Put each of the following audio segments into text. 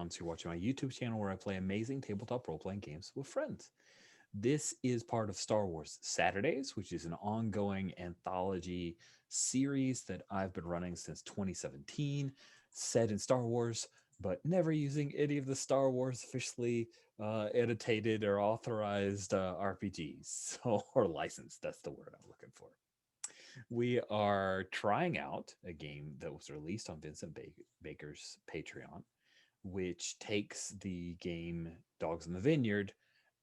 fans who are watching my YouTube channel where I play amazing tabletop role-playing games with friends. This is part of Star Wars Saturdays, which is an ongoing anthology series that I've been running since 2017, set in Star Wars, but never using any of the Star Wars officially annotated or authorized RPGs, or licensed. That's the word I'm looking for. We are trying out a game that was released on Vincent Baker's Patreon, which takes the game Dogs in the Vineyard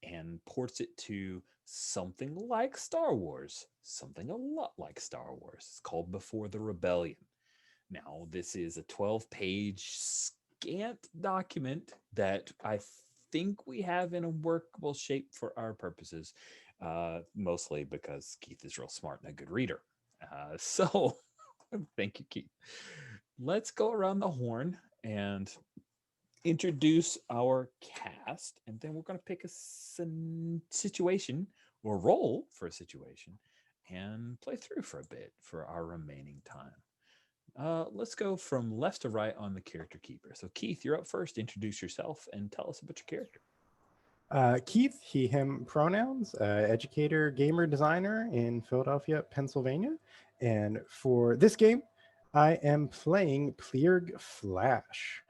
and ports it to something like Star Wars, something a lot like Star Wars. It's called Before the Rebellion. Now, this is a 12-page scant document that I think we have in a workable shape for our purposes, mostly because Keith is real smart and a good reader. So, thank you, Keith. Let's go around the horn and introduce our cast, and then we're going to pick a situation or role for a situation and play through for a bit for our remaining time. Let's go from left to right on the character keeper. So Keith, you're up first. Introduce yourself and tell us about your character. Keith, he, him pronouns, educator, gamer, designer in Philadelphia, Pennsylvania. And for this game, I am playing Pleerg Flash,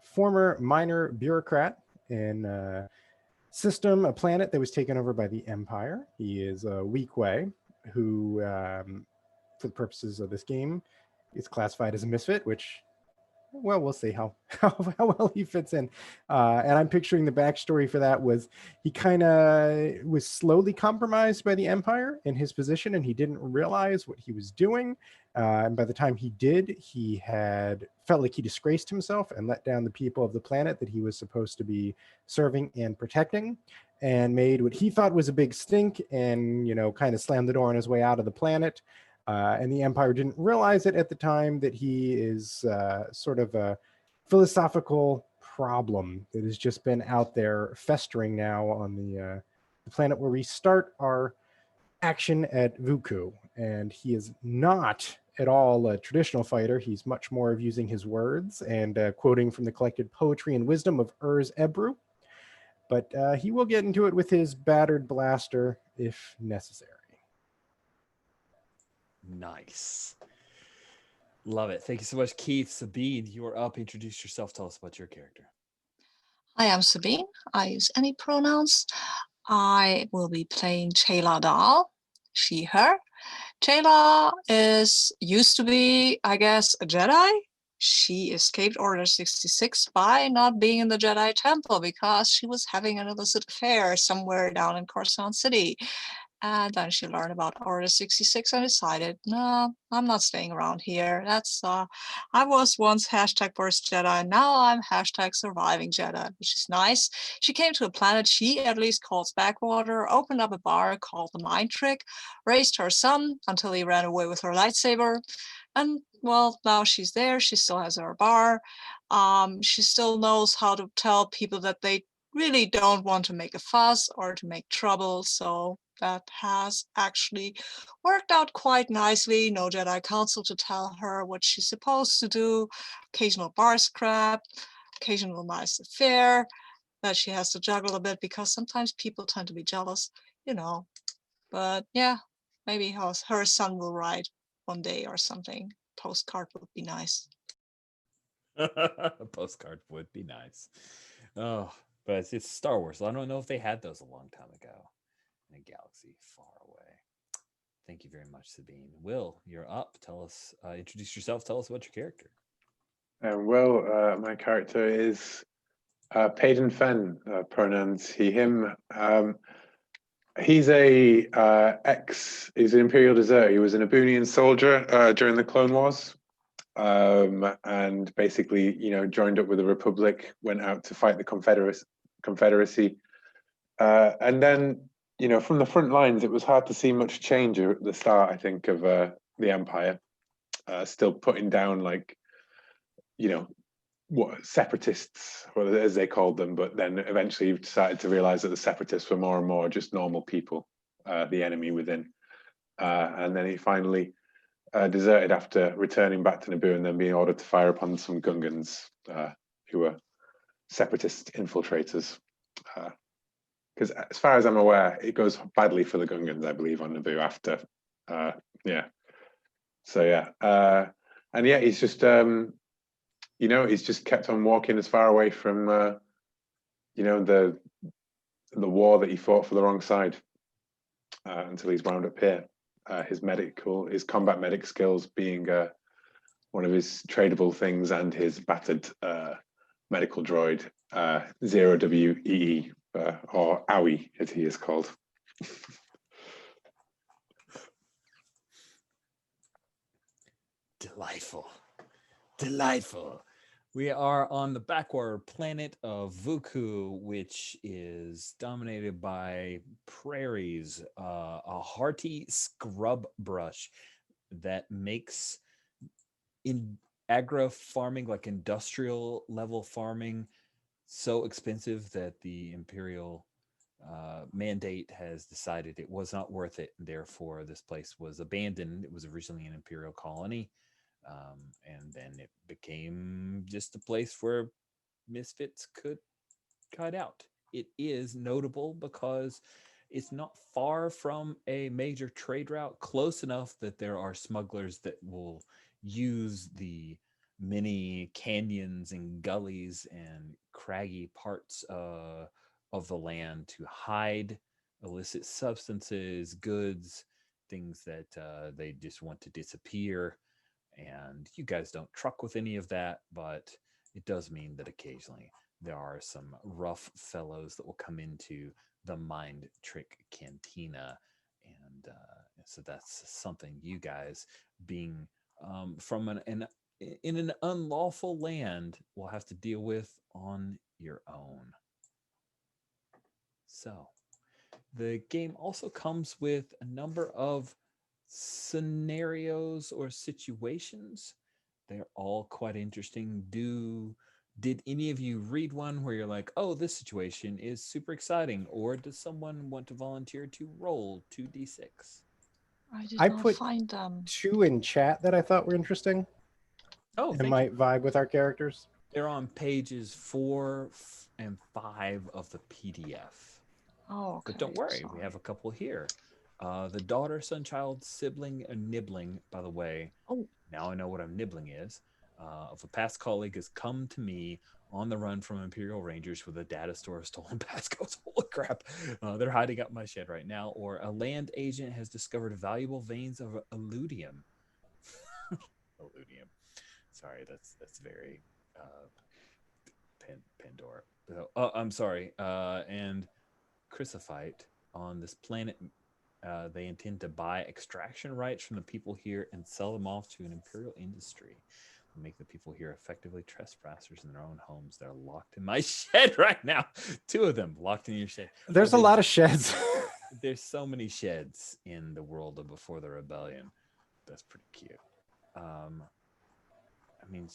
former minor bureaucrat in a planet that was taken over by the Empire. He is a weak way who, for the purposes of this game, is classified as a misfit, which, well, we'll see how well he fits in. And I'm picturing the backstory for that was he kind of was slowly compromised by the Empire in his position, and he didn't realize what he was doing. And by the time he did, he had felt like he disgraced himself and let down the people of the planet that he was supposed to be serving and protecting, and made what he thought was a big stink and, kind of slammed the door on his way out of the planet. And the Empire didn't realize it at the time that he is sort of a philosophical problem that has just been out there festering now on the planet where we start our action at Vuku. And he is not at all a traditional fighter. He's much more of using his words and quoting from the collected poetry and wisdom of Urs Ebru. But he will get into it with his battered blaster if necessary. Nice. Love it. Thank you so much, Keith. Sabine, you are up. Introduce yourself. Tell us about your character. Hi, I'm Sabine. I use any pronouns. I will be playing Chayla Dahl, she, her. Chayla used to be, I guess, a Jedi. She escaped Order 66 by not being in the Jedi Temple because she was having an illicit affair somewhere down in Coruscant City. And then she learned about Order 66 and decided, no, I'm not staying around here. I was once hashtag Burst Jedi, and now I'm hashtag Surviving Jedi, which is nice. She came to a planet she at least calls Backwater, opened up a bar called the Mind Trick, raised her son until he ran away with her lightsaber. And well, now she's there. She still has her bar. She still knows how to tell people that they really don't want to make a fuss or to make trouble. So that has actually worked out quite nicely. No Jedi Council to tell her what she's supposed to do. Occasional bar scrap, occasional nice affair that she has to juggle a bit because sometimes people tend to be jealous, But yeah, maybe her son will write one day or something. Postcard would be nice. A postcard would be nice. Oh, but it's Star Wars. So I don't know if they had those a long time ago in a galaxy far away. Thank you very much, Sabine. Will, you're up. Tell us, introduce yourself. Tell us about your character. My character is Payton Fenn, pronouns he, him. He's he's an Imperial deserter. He was an Abunian soldier during the Clone Wars. And basically, joined up with the Republic, went out to fight the Confederacy. And then, from the front lines, it was hard to see much change at the start, I think, of the Empire. Still putting down, what separatists, as they called them, but then eventually started to realize that the separatists were more and more just normal people, the enemy within. And then he finally deserted after returning back to Naboo and then being ordered to fire upon some Gungans who were separatist infiltrators. Because as far as I'm aware, it goes badly for the Gungans, I believe, on Naboo after. Yeah. So yeah, and yeah, he's just he's just kept on walking as far away from the war that he fought for the wrong side until he's wound up here. His combat medic skills being one of his tradable things, and his battered medical droid 0WEE or OWI as he is called. Delightful. We are on the backward planet of Vuku, which is dominated by prairies, a hearty scrub brush that makes in agro farming, like industrial level farming, so expensive that the Imperial mandate has decided it was not worth it. Therefore, this place was abandoned. It was originally an Imperial colony. And then it became just a place where misfits could hide out. It is notable because it's not far from a major trade route, close enough that there are smugglers that will use the many canyons and gullies and craggy parts of the land to hide illicit substances, goods, things that they just want to disappear. And you guys don't truck with any of that, but it does mean that occasionally there are some rough fellows that will come into the Mind Trick Cantina. And so that's something you guys, being from in an unlawful land, will have to deal with on your own. So the game also comes with a number of scenarios or situations. They're all quite interesting. Did any of you read one where you're like, oh, this situation is super exciting? Or does someone want to volunteer to roll 2d6? I did I not put find them. 2 in chat that I thought were interesting Oh, and might vibe with our characters. they're on pages 4 and 5 of the PDF. Oh, okay. But don't worry, we sorry. have a couple here. The daughter, son, child, sibling, and nibbling, by the way. Oh. Now I know what a nibbling is. Of a past colleague has come to me on the run from Imperial Rangers with a data store of stolen passcodes. Holy crap. They're hiding up my shed right now. Or a land agent has discovered valuable veins of illudium. Illudium. Sorry, that's very Pandora. Oh, I'm sorry. And Chrysophyte on this planet. They intend to buy extraction rights from the people here and sell them off to an imperial industry. Make the people here effectively trespassers in their own homes. They're locked in my shed right now. 2 of them locked in your shed. There's a lot of sheds. There's so many sheds in the world of Before the Rebellion. That's pretty cute. I mean,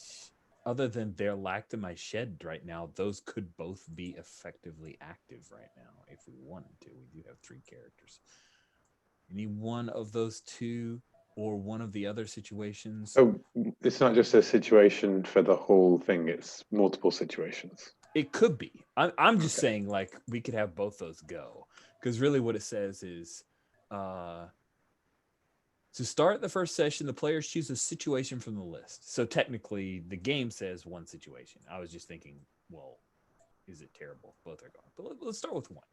other than they're locked in my shed right now, those could both be effectively active right now if we wanted to. We do have 3 characters. Any one of those 2 or one of the other situations? So it's not just a situation for the whole thing, it's multiple situations. It could be. I'm just saying, like, we could have both those go. Because really what it says is, to start the first session, the players choose a situation from the list. So technically, the game says 1 situation. I was just thinking, well, is it terrible if both are gone? But let's start with 1.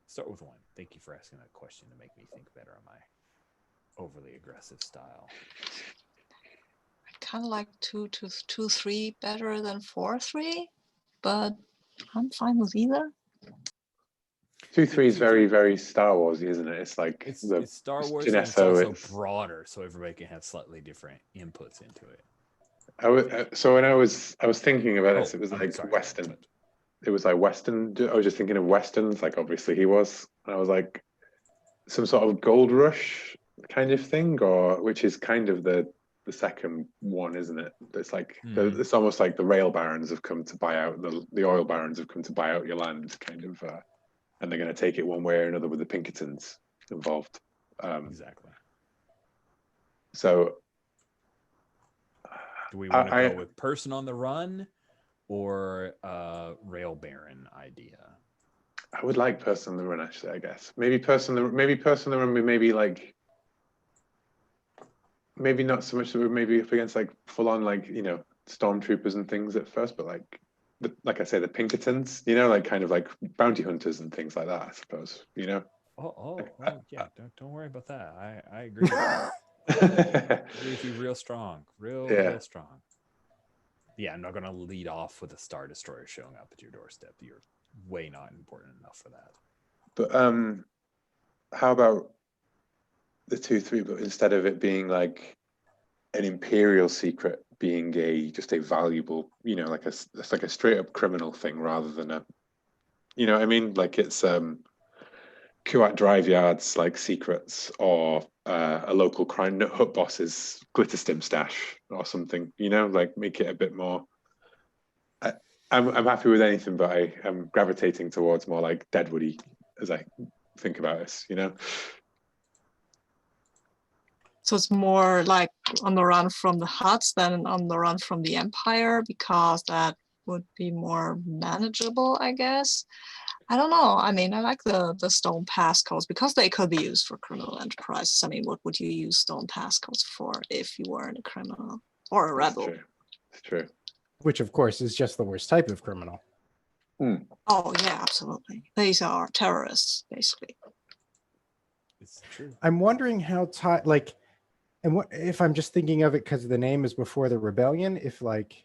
Start with 1. Thank you for asking that question to make me think better on my overly aggressive style. I kind of like 2-3 better than 4-3, but I'm fine with either. 2-3 is very, very Star Warsy, isn't it? It's like it's Genesso, Star Wars, and it's also broader, so everybody can have slightly different inputs into it. So when I was thinking about this, it was like sorry, Western. It was like Western. I was just thinking of Westerns, like obviously he was. And I was like, some sort of gold rush kind of thing, or which is kind of the second one, isn't it? It's like it's almost like the rail barons have come to buy out the oil barons have come to buy out your land, kind of, and they're going to take it one way or another with the Pinkertons involved. Exactly. So, do we want to go with person on the run or rail I would like person on the run, actually, I guess. Maybe person on the run with maybe like, maybe not so much that we're maybe up against like full on like, you know, stormtroopers and things at first, but like like I say, the Pinkertons, you know, like kind of like bounty hunters and things like that, I suppose, you know. Yeah, don't worry about that. I agree with you. I agree with you real strong. Real strong. Yeah, I'm not gonna lead off with a Star Destroyer showing up at your doorstep. You're way not important enough for that. But how about the 2-3, but instead of it being like an Imperial secret, being just a valuable, you know, like it's like a straight up criminal thing rather than a, you know what I mean? Like it's Kuat drive yards like secrets, or a local crime hut boss's glitter stim stash or something, you know, like make it a bit more. I'm happy with anything, but I am gravitating towards more like Deadwoody as I think about this, you know. So it's more like on the run from the Huts than on the run from the Empire, because that would be more manageable, I guess. I don't know. I mean, I like the stone passcodes because they could be used for criminal enterprises. I mean, what would you use stone passcodes for if you weren't a criminal or a rebel? It's true. Which, of course, is just the worst type of criminal. Oh, yeah, absolutely. These are terrorists, basically. It's true. I'm wondering how like, and what if I'm just thinking of it because the name is before the rebellion, if like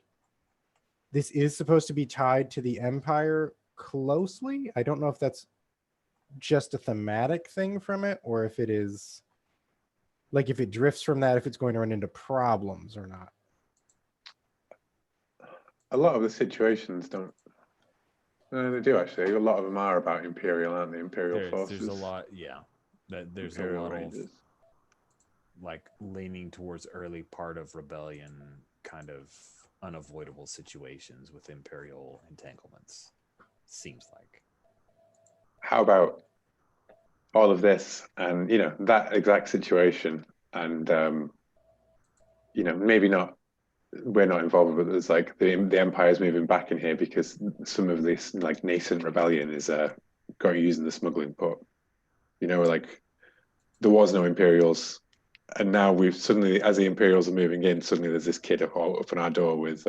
this is supposed to be tied to the Empire closely. I don't know if that's just a thematic thing from it, or if it is like if it drifts from that, if it's going to run into problems or not. A lot of the situations don't. No, they do actually. A lot of them are about Imperial, aren't they? Imperial forces. There's a lot, yeah. There's Imperial a lot Rangers. of like leaning towards early part of rebellion, kind of unavoidable situations with Imperial entanglements. Seems like. How about all of this and, you know, that exact situation, and you know, maybe not, we're not involved, but there's like the Empire's moving back in here because some of this like nascent rebellion is going using the smuggling port. You know, like there was no Imperials, and now we've suddenly, as the Imperials are moving in, suddenly there's this kid up on our door with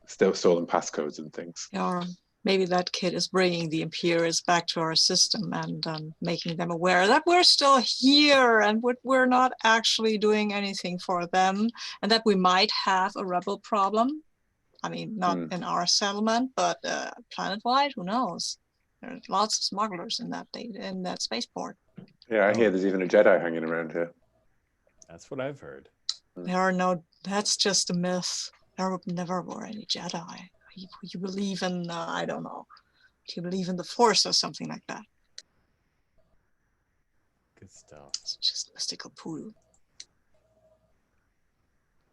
still stolen passcodes and things. Or maybe that kid is bringing the Imperials back to our system and making them aware that we're still here and we're not actually doing anything for them, and that we might have a rebel problem. I mean, not in our settlement, but planet-wide, who knows? There's lots of smugglers in that spaceport. Yeah, I hear there's even a Jedi hanging around here. That's what I've heard. There are no, that's just a myth. There never were any Jedi. You believe in, I don't know, you believe in the Force or something like that. Good stuff. It's just mystical poo.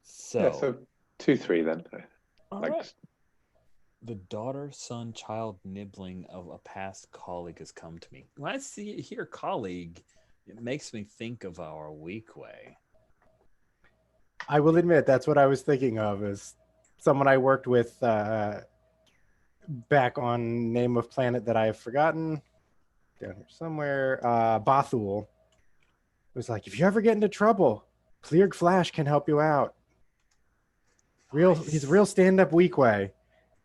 So 2-3 then. all Like, right. The daughter, son, child nibbling of a past colleague has come to me. When I hear colleague, it makes me think of our weak way. I will admit that's what I was thinking of, is someone I worked with back on name of planet that I have forgotten, down here somewhere. Bothul was like, if you ever get into trouble, Cleared Flash can help you out. He's a real stand-up weak way,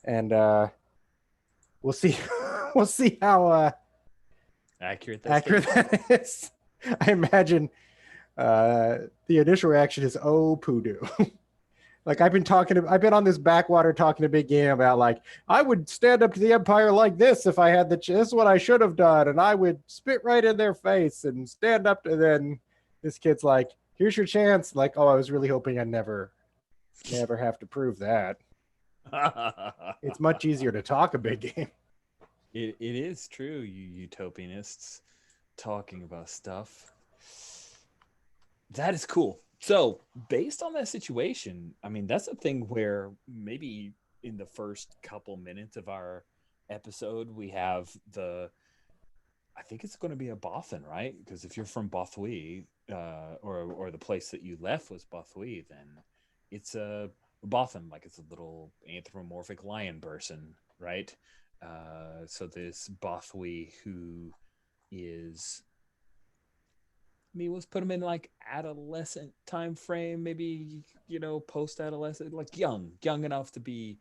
and we'll see. We'll see how Accurate that is. I imagine the initial reaction is, oh, poodoo. Like I've been on this backwater talking a big game about like, I would stand up to the Empire like this if I had this is what I should have done. And I would spit right in their face and stand up to them. This kid's like, here's your chance. Like, oh, I was really hoping I'd never have to prove that. It's much easier to talk a big game. It is true, you utopianists talking about stuff. That is cool. So based on that situation, I mean, that's a thing where maybe in the first couple minutes of our episode, we have I think it's going to be a Bothan, right? Because if you're from Bothui, or the place that you left was Bothui, then it's a Bothan, like it's a little anthropomorphic lion person, right? So this Bothwy who is, I mean, let's put him in like adolescent time frame, maybe, post-adolescent, like young enough to be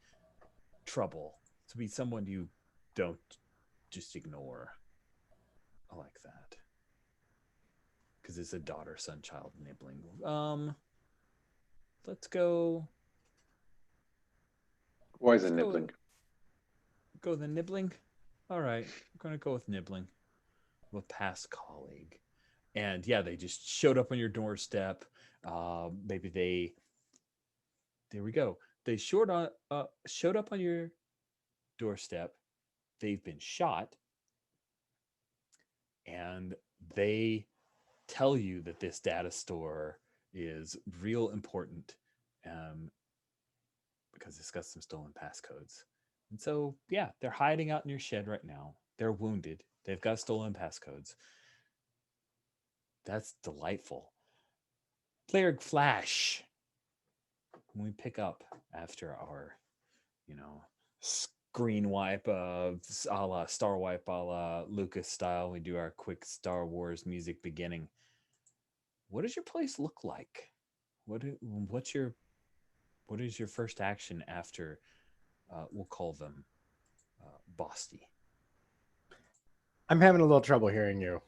trouble, to be someone you don't just ignore. I like that. Because it's a daughter, son, child nibbling. Let's go. Why is Let's it go. nibbling? Go with the nibbling. All right, I'm gonna go with nibbling. Of a past colleague, and yeah, they just showed up on your doorstep. Maybe there we go. They showed up on your doorstep. They've been shot, and they tell you that this data store is real important, because it's got some stolen passcodes. And so, yeah, they're hiding out in your shed right now. They're wounded. They've got stolen passcodes. That's delightful. Player Flash. When we pick up after our, screen wipe of a la Star Wipe, a la Lucas style, we do our quick Star Wars music beginning. What does your place look like? What is your first action after, we'll call them Bosty? I'm having a little trouble hearing you.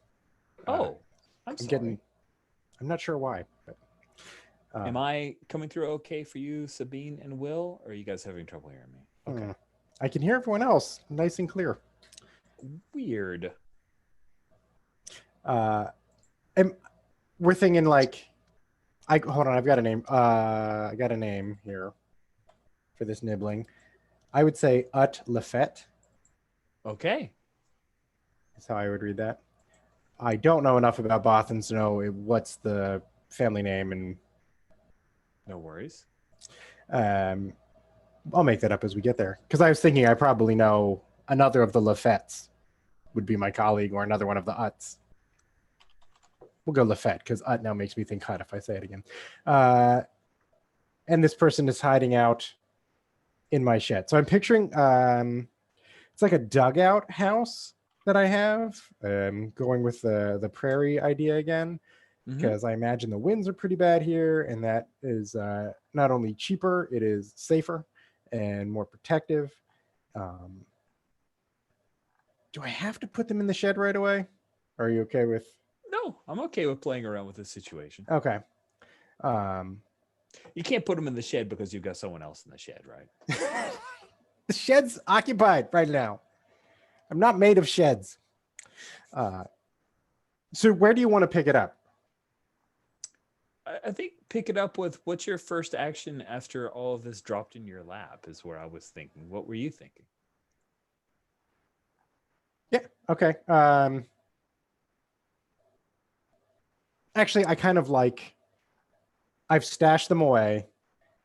Oh, I'm sorry. I'm not sure why, but Am I coming through okay for you, Sabine and Will, or are you guys having trouble hearing me? Okay. I can hear everyone else nice and clear. Weird. And we're thinking like, hold on, I've got a name. I got a name here for this nibbling. I would say Ut Lafette. Okay. That's how I would read that. I don't know enough about Bothans to know what's the family name, and No worries. I'll make that up as we get there. Because I was thinking I probably know another of the Lafettes would be my colleague, or another one of the Uts. We'll go Lafette, because Ut now makes me think Hut if I say it again. And this person is hiding out in my shed. So I'm picturing it's like a dugout house that I have, going with the prairie idea again, because I imagine the winds are pretty bad here, and that is not only cheaper, it is safer and more protective. Do I have to put them in the shed right away? Are you okay with? No, I'm okay with playing around with this situation. Okay. You can't put them in the shed because you've got someone else in the shed, right? The shed's occupied right now. I'm not made of sheds. So where do you want to pick it up? I think pick it up with what's your first action after all of this dropped in your lap is where I was thinking. What were you thinking? Yeah. Okay. Actually, I kind of like, I've stashed them away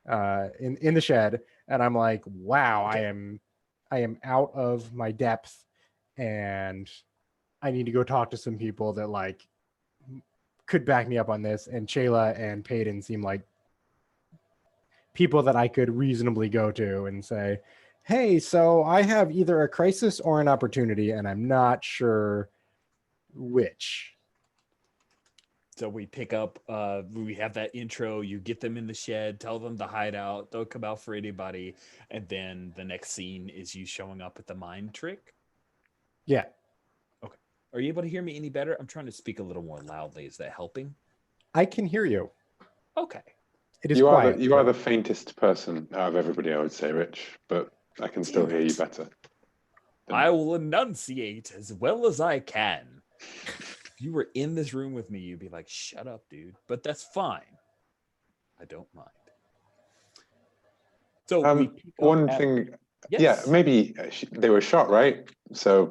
in the shed, and I'm like, wow, I am out of my depth, and I need to go talk to some people that like could back me up on this. And Chayla and Payton seem like people that I could reasonably go to and say, hey, so I have either a crisis or an opportunity, and I'm not sure which. So we pick up, we have that intro, you get them in the shed, tell them to hide out, don't come out for anybody. And then the next scene is you showing up at the mind trick. Yeah. Okay. Are you able to hear me any better? I'm trying to speak a little more loudly. Is that helping? I can hear you. Okay. It is You quiet. You are the faintest person out of everybody, I would say, Rich, but I can still hear you better. I will enunciate as well as I can. If you were in this room with me, you'd be like, shut up, dude. But that's fine. I don't mind. So one thing, yes. Yeah, maybe they were shot, right? So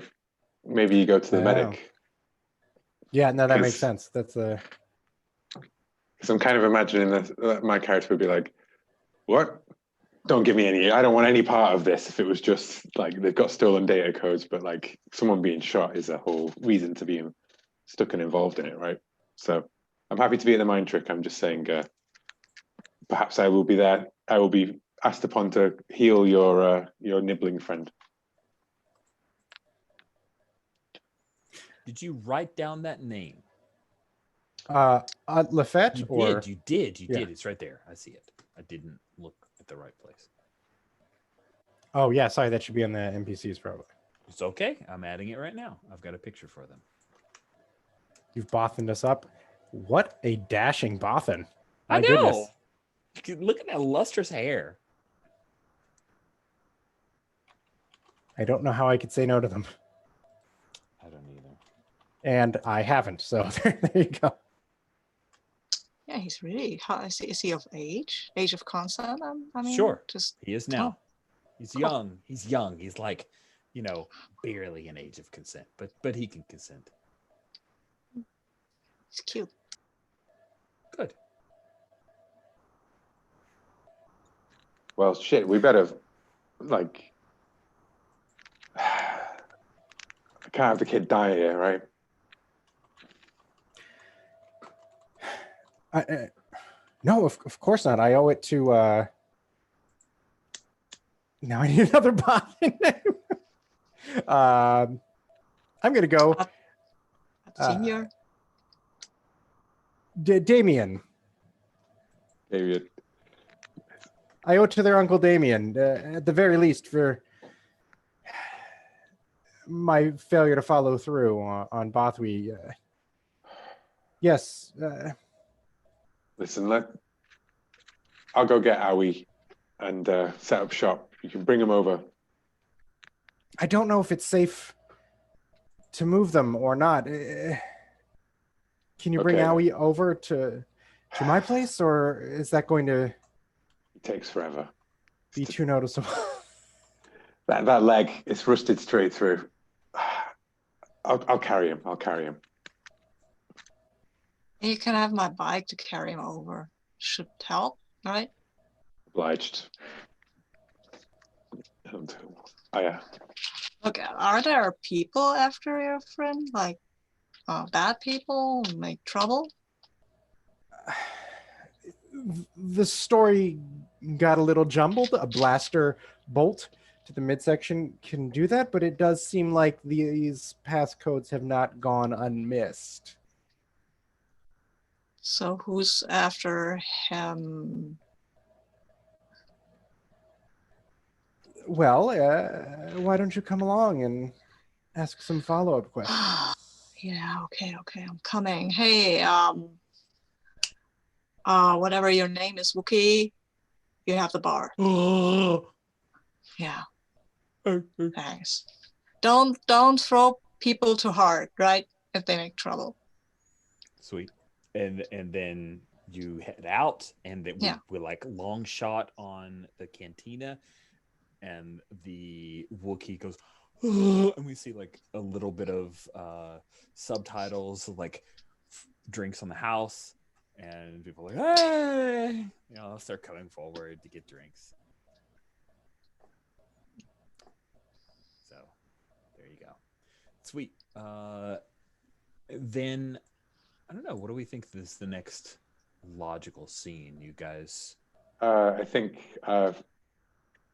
maybe you go to the medic. Yeah, no, that makes sense. That's a... Because I'm kind of imagining that my character would be like, what? Don't give me any, I don't want any part of this if it was just like they've got stolen data codes, but like someone being shot is a whole reason to be stuck and involved in it, right? So I'm happy to be in the mind trick. I'm just saying, perhaps I will be there. I will be asked upon to heal your nibbling friend. Did you write down that name? Lafette You or did. You did. You Yeah. did. It's right there. I see it. I didn't look at the right place. oh yeah, sorry, that should be on the NPCs probably. It's okay. I'm adding it right now. I've got a picture for them. You've bothened us up. What a dashing bothen! I My know. goodness. Look at that lustrous hair. I don't know how I could say no to them, I don't either. and I haven't. So there you go. Yeah, he's really. How is he of age? Age of consent? I mean, Sure. just He is now. He's Cool. young. He's young. He's like, barely an age of consent, but he can consent. it's cute. Good. Well, shit, we better, like, I can't have the kid die here, right? No, of course not. I owe it to. Now I need another bothen name. I'm gonna go Senior. Damien. David. I owe it to their uncle Damien, at the very least, for my failure to follow through on Bothwy. Yes. Listen, I'll go get Owie and set up shop. You can bring him over. I don't know if it's safe to move them or not. Can you bring Okay. Owie over to my place, or is that going to It takes forever. be too noticeable? That leg, it's rusted straight through. I'll carry him. I'll carry him. You can have my bike to carry him over. Should help, right? Obliged. And, yeah. Look, are there people after your friend? Like bad people who make trouble? The story got a little jumbled. A blaster bolt to the midsection can do that, but it does seem like these passcodes have not gone unmissed. So who's after him? Well, why don't you come along and ask some follow-up questions? Yeah, okay, I'm coming. Hey, whatever your name is, Wookie, you have the bar. Yeah, thanks. Don't throw people too hard, right? If they make trouble. Sweet. And then you head out, and then Yeah. we're like long shot on the cantina, and the Wookiee goes, and we see like a little bit of subtitles, like drinks on the house, and people are like, hey, start coming forward to get drinks. So there you go. Sweet. Then I don't know. What do we think is the next logical scene, you guys? I think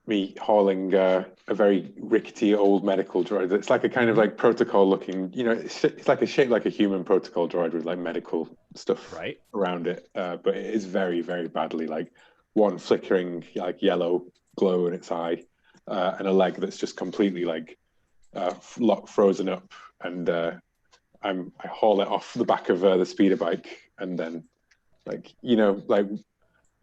me hauling a very rickety old medical droid. It's like a kind of like protocol looking, it's like a shape like a human protocol droid with like medical stuff Right. around it. But it is very, very badly, like one flickering like yellow glow in its eye, and a leg that's just completely like frozen up. And I haul it off the back of the speeder bike, and then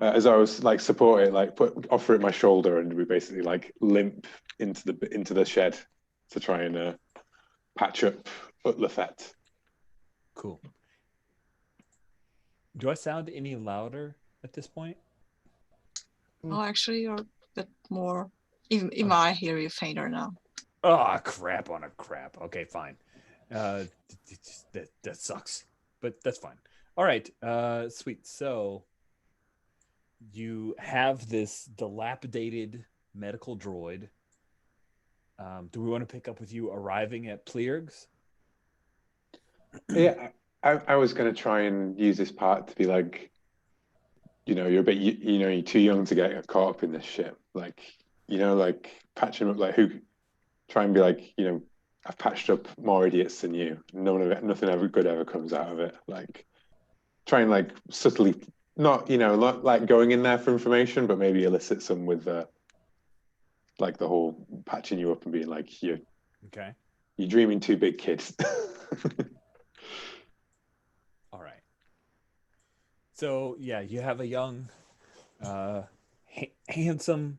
as I was like support it, like offer it my shoulder, and we basically like limp into the shed to try and patch up Lafette. Cool. Do I sound any louder at this point? Oh, actually, you're a bit more. Even I hear you fainter now. Oh, crap on a crap. Okay, fine. That sucks, but that's fine. All right, sweet. So you have this dilapidated medical droid. Do we want to pick up with you arriving at Pleerg's? Yeah, I was going to try and use this part to be like, you're a bit, you're too young to get caught up in this shit. Like, like patch him up, like try and be like, I've patched up more idiots than you. Nothing ever good ever comes out of it. Like, try and like subtly, not like going in there for information, but maybe elicit some with like the whole patching you up and being like, you're dreaming too big, kid. All right. So yeah, you have a young, handsome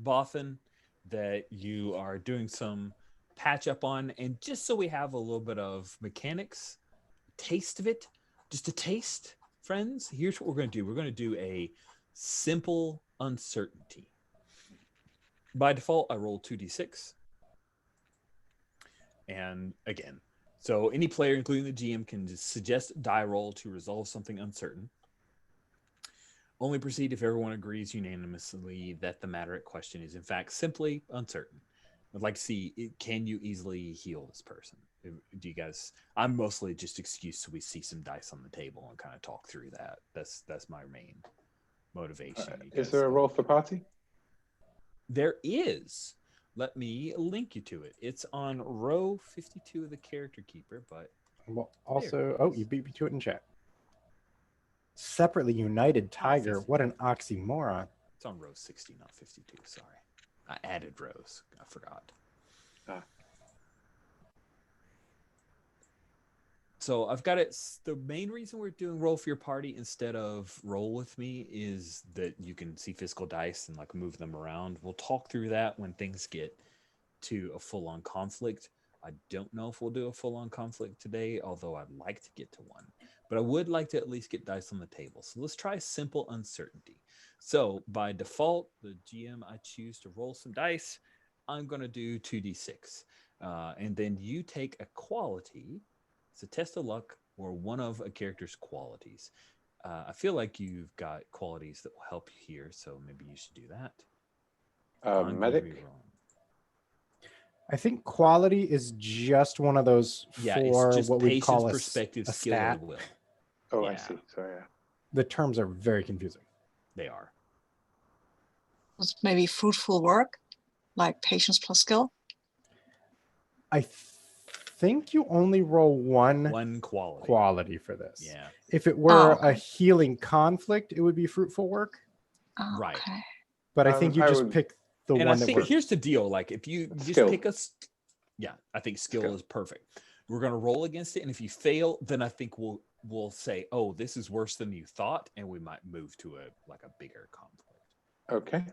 Bothan that you are doing some patch up on, and just so we have a little bit of mechanics, taste of it, just a taste, friends. Here's what we're going to do. We're going to do a simple uncertainty. By default, I roll 2d6. And again, so any player, including the GM, can just suggest a die roll to resolve something uncertain. Only proceed if everyone agrees unanimously that the matter at question is in fact simply uncertain. I'd like to see, can you easily heal this person? Do you guys, I'm mostly just excuse so we see some dice on the table and kind of talk through that. That's my main motivation. Is there a roll for party? There is. Let me link you to it. It's on row 52 of the character keeper, but well, also, you beat me to it in chat. Separately united tiger. What an oxymoron. It's on row 60, not 52. Sorry. I added rows. I forgot. So I've got it. The main reason we're doing roll for your party instead of roll with me is that you can see physical dice and like move them around. We'll talk through that when things get to a full-on conflict. I don't know if we'll do a full-on conflict today, although I'd like to get to one. But I would like to at least get dice on the table. So let's try simple uncertainty. So by default, the GM, I choose to roll some dice. I'm going to do 2d6. And then you take a quality. It's a test of luck or one of a character's qualities. I feel like you've got qualities that will help you here, so maybe you should do that. Medic? I think quality is just one of those for it's just what we call perspective, a skill, stat. and will. Oh, yeah. I see. Sorry. Yeah. The terms are very confusing. They are. Maybe fruitful work, like patience plus skill. I think you only roll one quality for this. Yeah. If it were a healing conflict, it would be fruitful work. Oh, right. Okay. But I think you just pick the one that works. Here's the deal. Like if you just pick us, I think skill is perfect. We're going to roll against it. And if you fail, then I think we'll say, oh, this is worse than you thought. And we might move to a bigger conflict. Okay.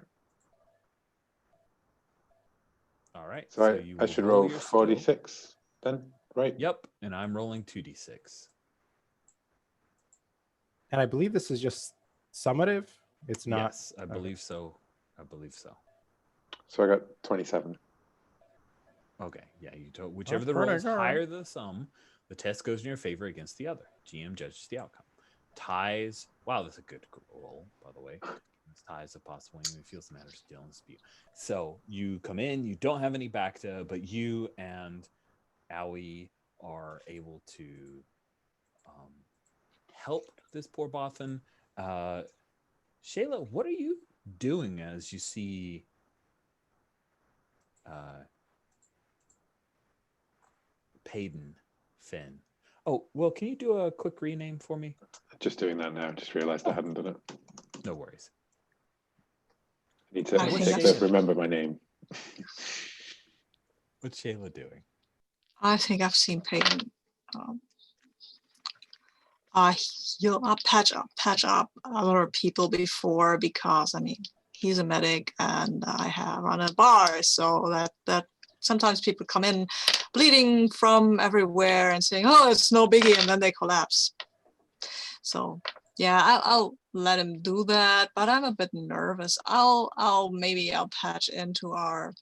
All right. So I should roll 46 then, right? Yep. And I'm rolling 2d6. And I believe this is just summative. It's not. Yes, I believe so. So I got 27. Okay. Yeah. Whichever the roll is higher the sum, the test goes in your favor against the other. GM judges the outcome. Ties. Wow, that's a good roll, by the way. Ties a possible even feels matters still in dispute. So you come in, you don't have any Bacta, but you and Owie are able to help this poor Bothan. Shayla, what are you doing as you see Payden Finn? Oh, well, can you do a quick rename for me? Just doing that now. Just realized I hadn't done it. No worries. I need to remember my name. What's Shayla doing? I think I've seen Payton heal up, patch up other people before, because I mean he's a medic and I have run a bar, so that sometimes people come in bleeding from everywhere and saying, oh, it's no biggie, and then they collapse. So yeah, I'll let him do that, but I'm a bit nervous. I'll patch into our,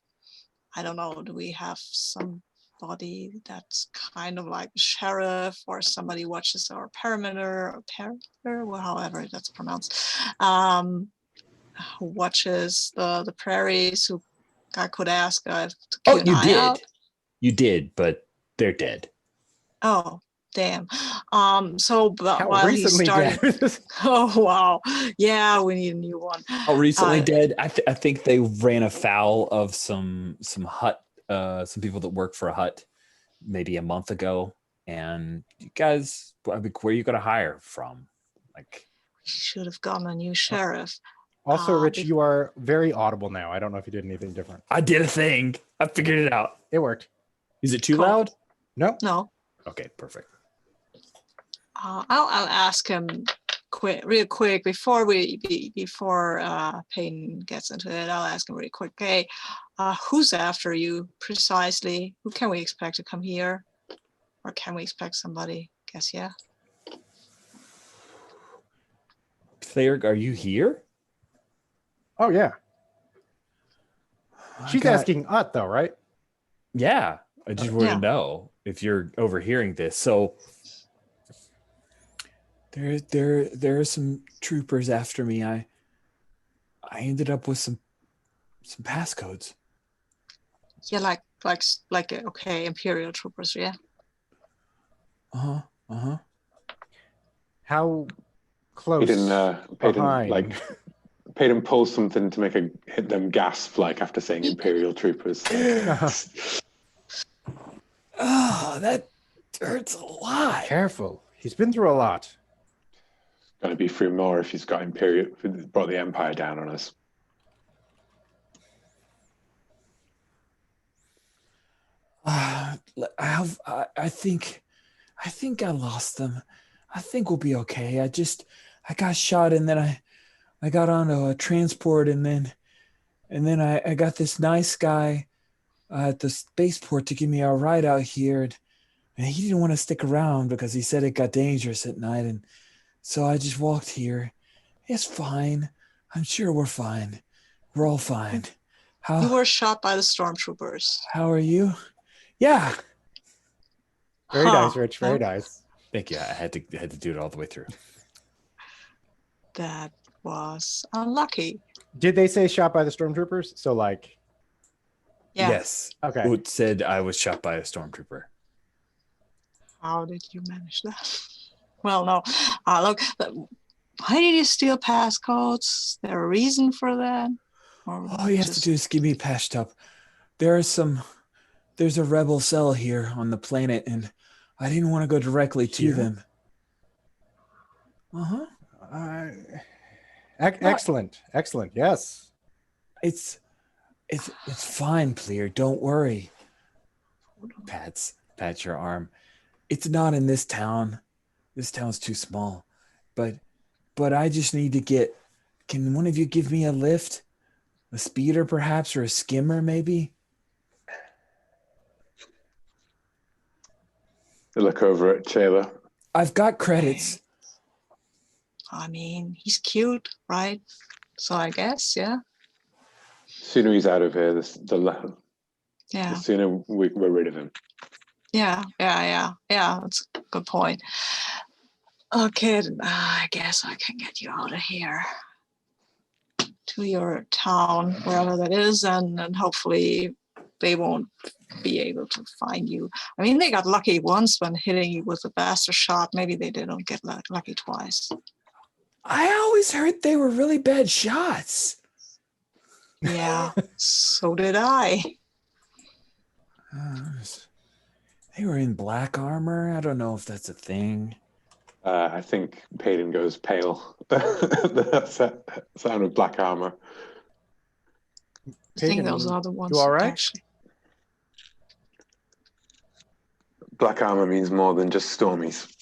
I don't know, do we have somebody that's kind of like sheriff or somebody watches our perimeter, or however that's pronounced, who watches the prairies, who I could ask if to keep an eye out. You did, but they're dead. Oh, damn. So How while he started, dead? oh wow, yeah, we need a new one. Oh, recently dead. I think they ran afoul of some hut, some people that work for a hut, maybe a month ago. And you guys, where are you going to hire from? Like, Should have gotten a new sheriff. Also, Rich, be- you are very audible now. I don't know if you did anything different. I did a thing. I figured it out. It worked. Is it too Cool. loud? No. No. Okay, perfect. I'll ask him real quick before Payton gets into it. I'll ask him really quick. Hey, who's after you precisely? Who can we expect to come here, or can we expect somebody? Guess yeah. Player, are you here? Oh yeah. I She's got- asking Ut though, right? Yeah, I just want Yeah. to know if you're overhearing this. So there are some troopers after me. I ended up with some passcodes. Yeah, like okay, Imperial troopers. Yeah. How close? Payton behind? Payton pulls something to hit them gasp like after saying Imperial troopers. Oh, that hurts a lot. Careful. He's been through a lot. Going to be through more if he's got Imperial, if he's brought the Empire down on us. I think I lost them. I think we'll be okay. I got shot and then I got onto a transport and then I got this nice guy at the spaceport to give me a ride out here, and he didn't want to stick around because he said it got dangerous at night, and so I just walked here. It's fine. I'm sure we're fine. We're all fine. You were shot by the stormtroopers. How are you? Yeah. Very nice, Rich. Very Well, nice. Thank you. I had to do it all the way through. That was unlucky. Did they say shot by the stormtroopers? So like, Yeah. Yes. okay. Oot said I was shot by a stormtrooper. How did you manage that? Well, no. Look, why did you steal passcodes? Is there a reason for that? Or All you have to do is give me patched up. There's a rebel cell here on the planet, and I didn't want to go directly to Here? them. Excellent. Excellent. Yes. It's fine, Pleer. Don't worry. Pats your arm. It's not in this town. This town's too small. But I just need to get. Can one of you give me a lift? A speeder, perhaps, or a skimmer, maybe? I look over at Shayla. I've got credits. I mean, he's cute, right? So I guess, yeah. Sooner he's out of here, the Yeah. sooner we're rid of him. Yeah. That's a good point. Okay, then, I guess I can get you out of here to your town, wherever that is, and hopefully they won't be able to find you. I mean, they got lucky once when hitting you with a blaster shot. Maybe they didn't get lucky twice. I always heard they were really bad shots. Yeah, so did I. They were in black armor. I don't know if that's a thing. I think Payton goes pale. That sound of black armor. I think Payton, those are the ones. you all right? Actually. Black armor means more than just stormies.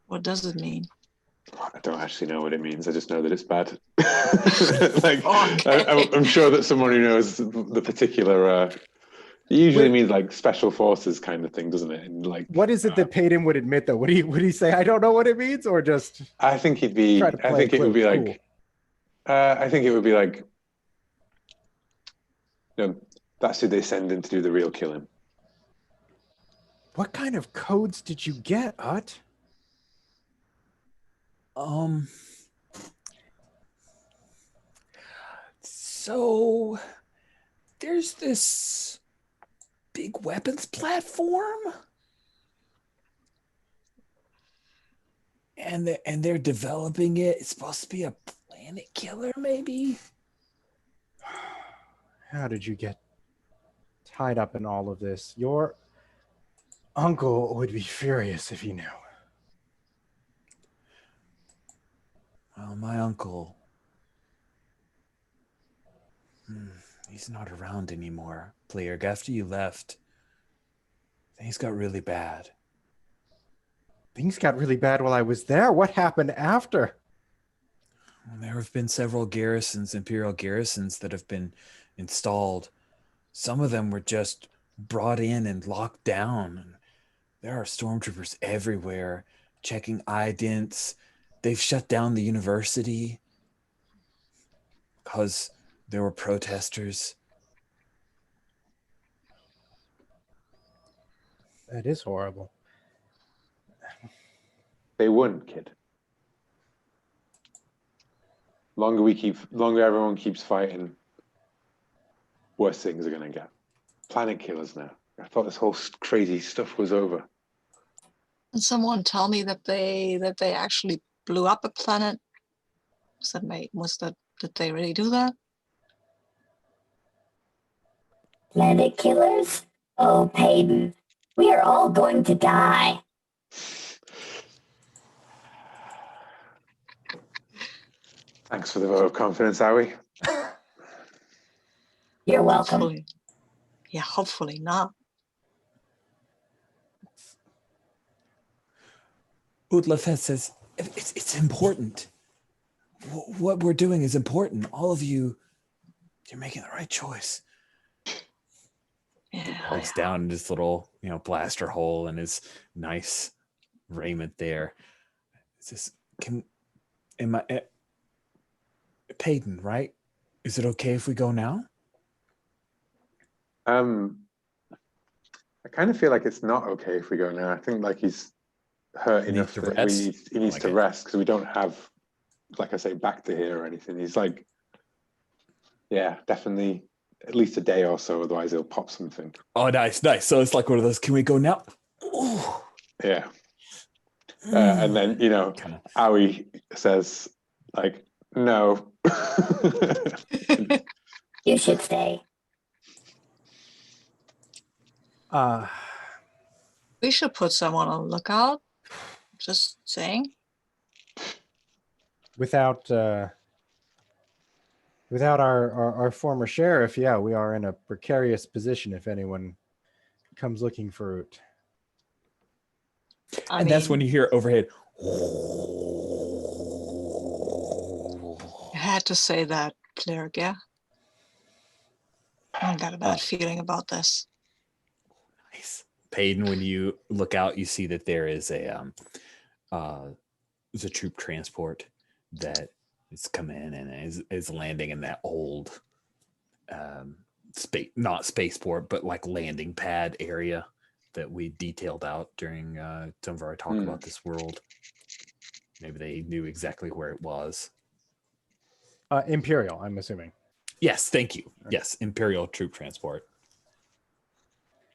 What does it mean? I don't actually know what it means. I just know that it's bad. Like, Okay. I'm sure that someone who knows the particular. It usually means like special forces kind of thing, doesn't it? And like, What is it that Payton would admit though? Would he say I don't know what it means, or just I think he'd be. try to I play think it would be cool? like. I think it would be like. You know, that's who they send in to do the real killing. What kind of codes did you get, Ut? So there's this big weapons platform, and they're developing it. It's supposed to be a planet killer, maybe. How did you get tied up in all of this. Your uncle would be furious if he knew. Well, my uncle, he's not around anymore. Pleerg, after you left, things got really bad. Things got really bad while I was there. What happened after? There have been several garrisons, Imperial garrisons, that have been installed. Some of them were just brought in and locked down. There are stormtroopers everywhere, checking idents. They've shut down the university because there were protesters. That is horrible. They won, kid. Longer everyone keeps fighting, worse things are gonna get. Planet killers now. I thought this whole crazy stuff was over. And someone tell me that they actually blew up a planet. Did they really do that? Planet killers? Oh, Peyton, we are all going to die. Thanks for the vote of confidence, Howie. You're welcome. Hopefully. Yeah, hopefully not. Utlafet says, it's important. What we're doing is important. All of you, you're making the right choice. Yeah. Holds down this little, blaster hole in his nice raiment there. It says, Peyton, right? Is it okay if we go now? I kind of feel like it's not okay if we go now. I think like he's hurt enough that he needs to rest because we don't have, like I say, back to here or anything. He's like, yeah, definitely at least a day or so, otherwise he'll pop something. Oh, nice. So it's like one of those, can we go now? Ooh. Yeah. And then, Howie says, like, no. You should stay. We should put someone on lookout. Just saying. Without our former sheriff, yeah, we are in a precarious position if anyone comes looking for Root. And that's when you hear overhead. You had to say that, Cleric, yeah? I got a bad feeling about this. Nice. Peyton, when you look out, you see that there is a troop transport that is coming in and is landing in that old not spaceport, but like landing pad area that we detailed out during some of our talk about this world. Maybe they knew exactly where it was. Imperial, I'm assuming. Yes, thank you. Yes, Imperial troop transport.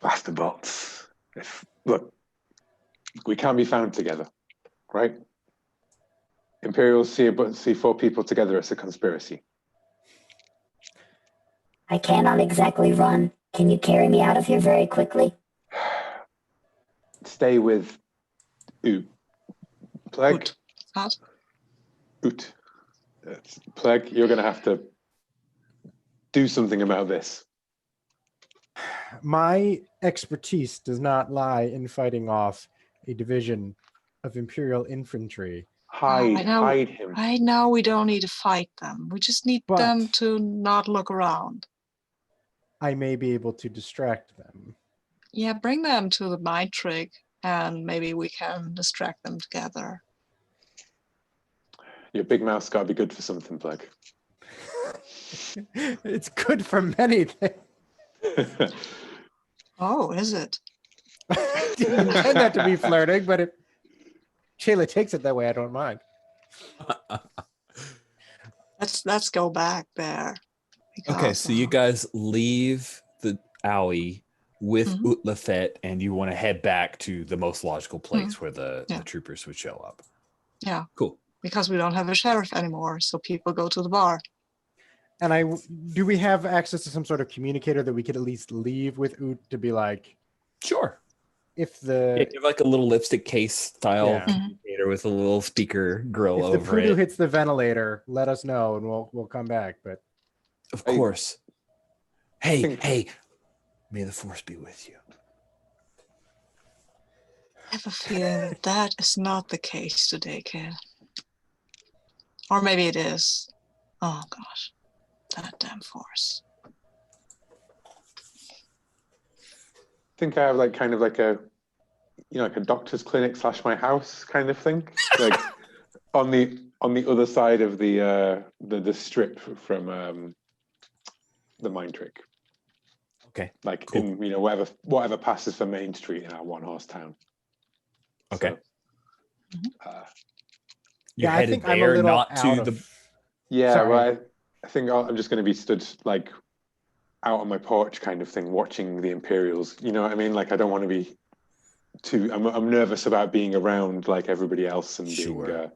Blaster bots. Look, we can't be found together, right? Imperials see four people together as a conspiracy. I cannot exactly run. Can you carry me out of here very quickly? Stay with Oot. Plague. Oot. Plague, you're going to have to do something about this. My expertise does not lie in fighting off a division of Imperial infantry. Hide him. Right now, we don't need to fight them. We just need them to not look around. I may be able to distract them. Yeah, bring them to the mind trick, and maybe we can distract them together. Your big mouth's got to be good for something, Plague. It's good for many things. Oh, is it? I didn't intend that to be flirting, but if Shayla takes it that way, I don't mind. Let's go back there. Okay, so you guys leave the alley with Utlafet, and you want to head back to the most logical place where the troopers would show up. Yeah. Cool. Because we don't have a sheriff anymore, so people go to the bar. And do we have access to some sort of communicator that we could at least leave with Oot to be like, Sure. if Yeah, the you have like a little lipstick case style Yeah. communicator with a little speaker grill if the over poodoo it. hits the ventilator, let us know and we'll come back. But Of I course. Hey, think- hey, may the force be with you. I have a feeling that that is not the case today, kid. Or maybe it is. Oh gosh, that damn force. I think I have like kind of like a, like a doctor's clinic / my house kind of thing, like on the other side of the strip from the Mind Trick. Okay. Like Cool. in whatever passes for Main Street in our one horse town. Okay. So, You're yeah, I headed think I'm a there, little not to out the. of. yeah, Sorry. well, I think I'm just going to be stood like out on my porch kind of thing, watching the Imperials. You know what I mean? Like I don't want to be too. I'm nervous about being around like everybody else and being Sure.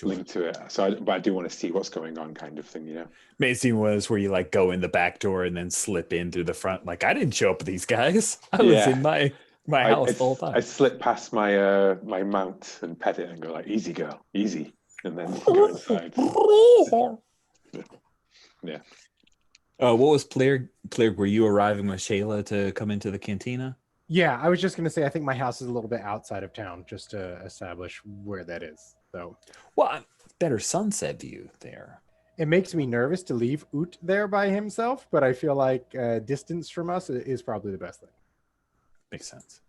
linked to it. So, but I do want to see what's going on, kind of thing. Main scene was where you like go in the back door and then slip in through the front. Like I didn't show up with these guys. I was Yeah. in my house the whole time. I slip past my my mount and pet it and go like, "Easy, girl, easy," and then go inside. Yeah. What was Plague? Were you arriving with Shayla to come into the cantina? Yeah, I was just gonna say I think my house is a little bit outside of town, just to establish where that is. So Well, better sunset view there. it makes me nervous to leave Oot there by himself, but I feel like distance from us is probably the best thing. Makes sense.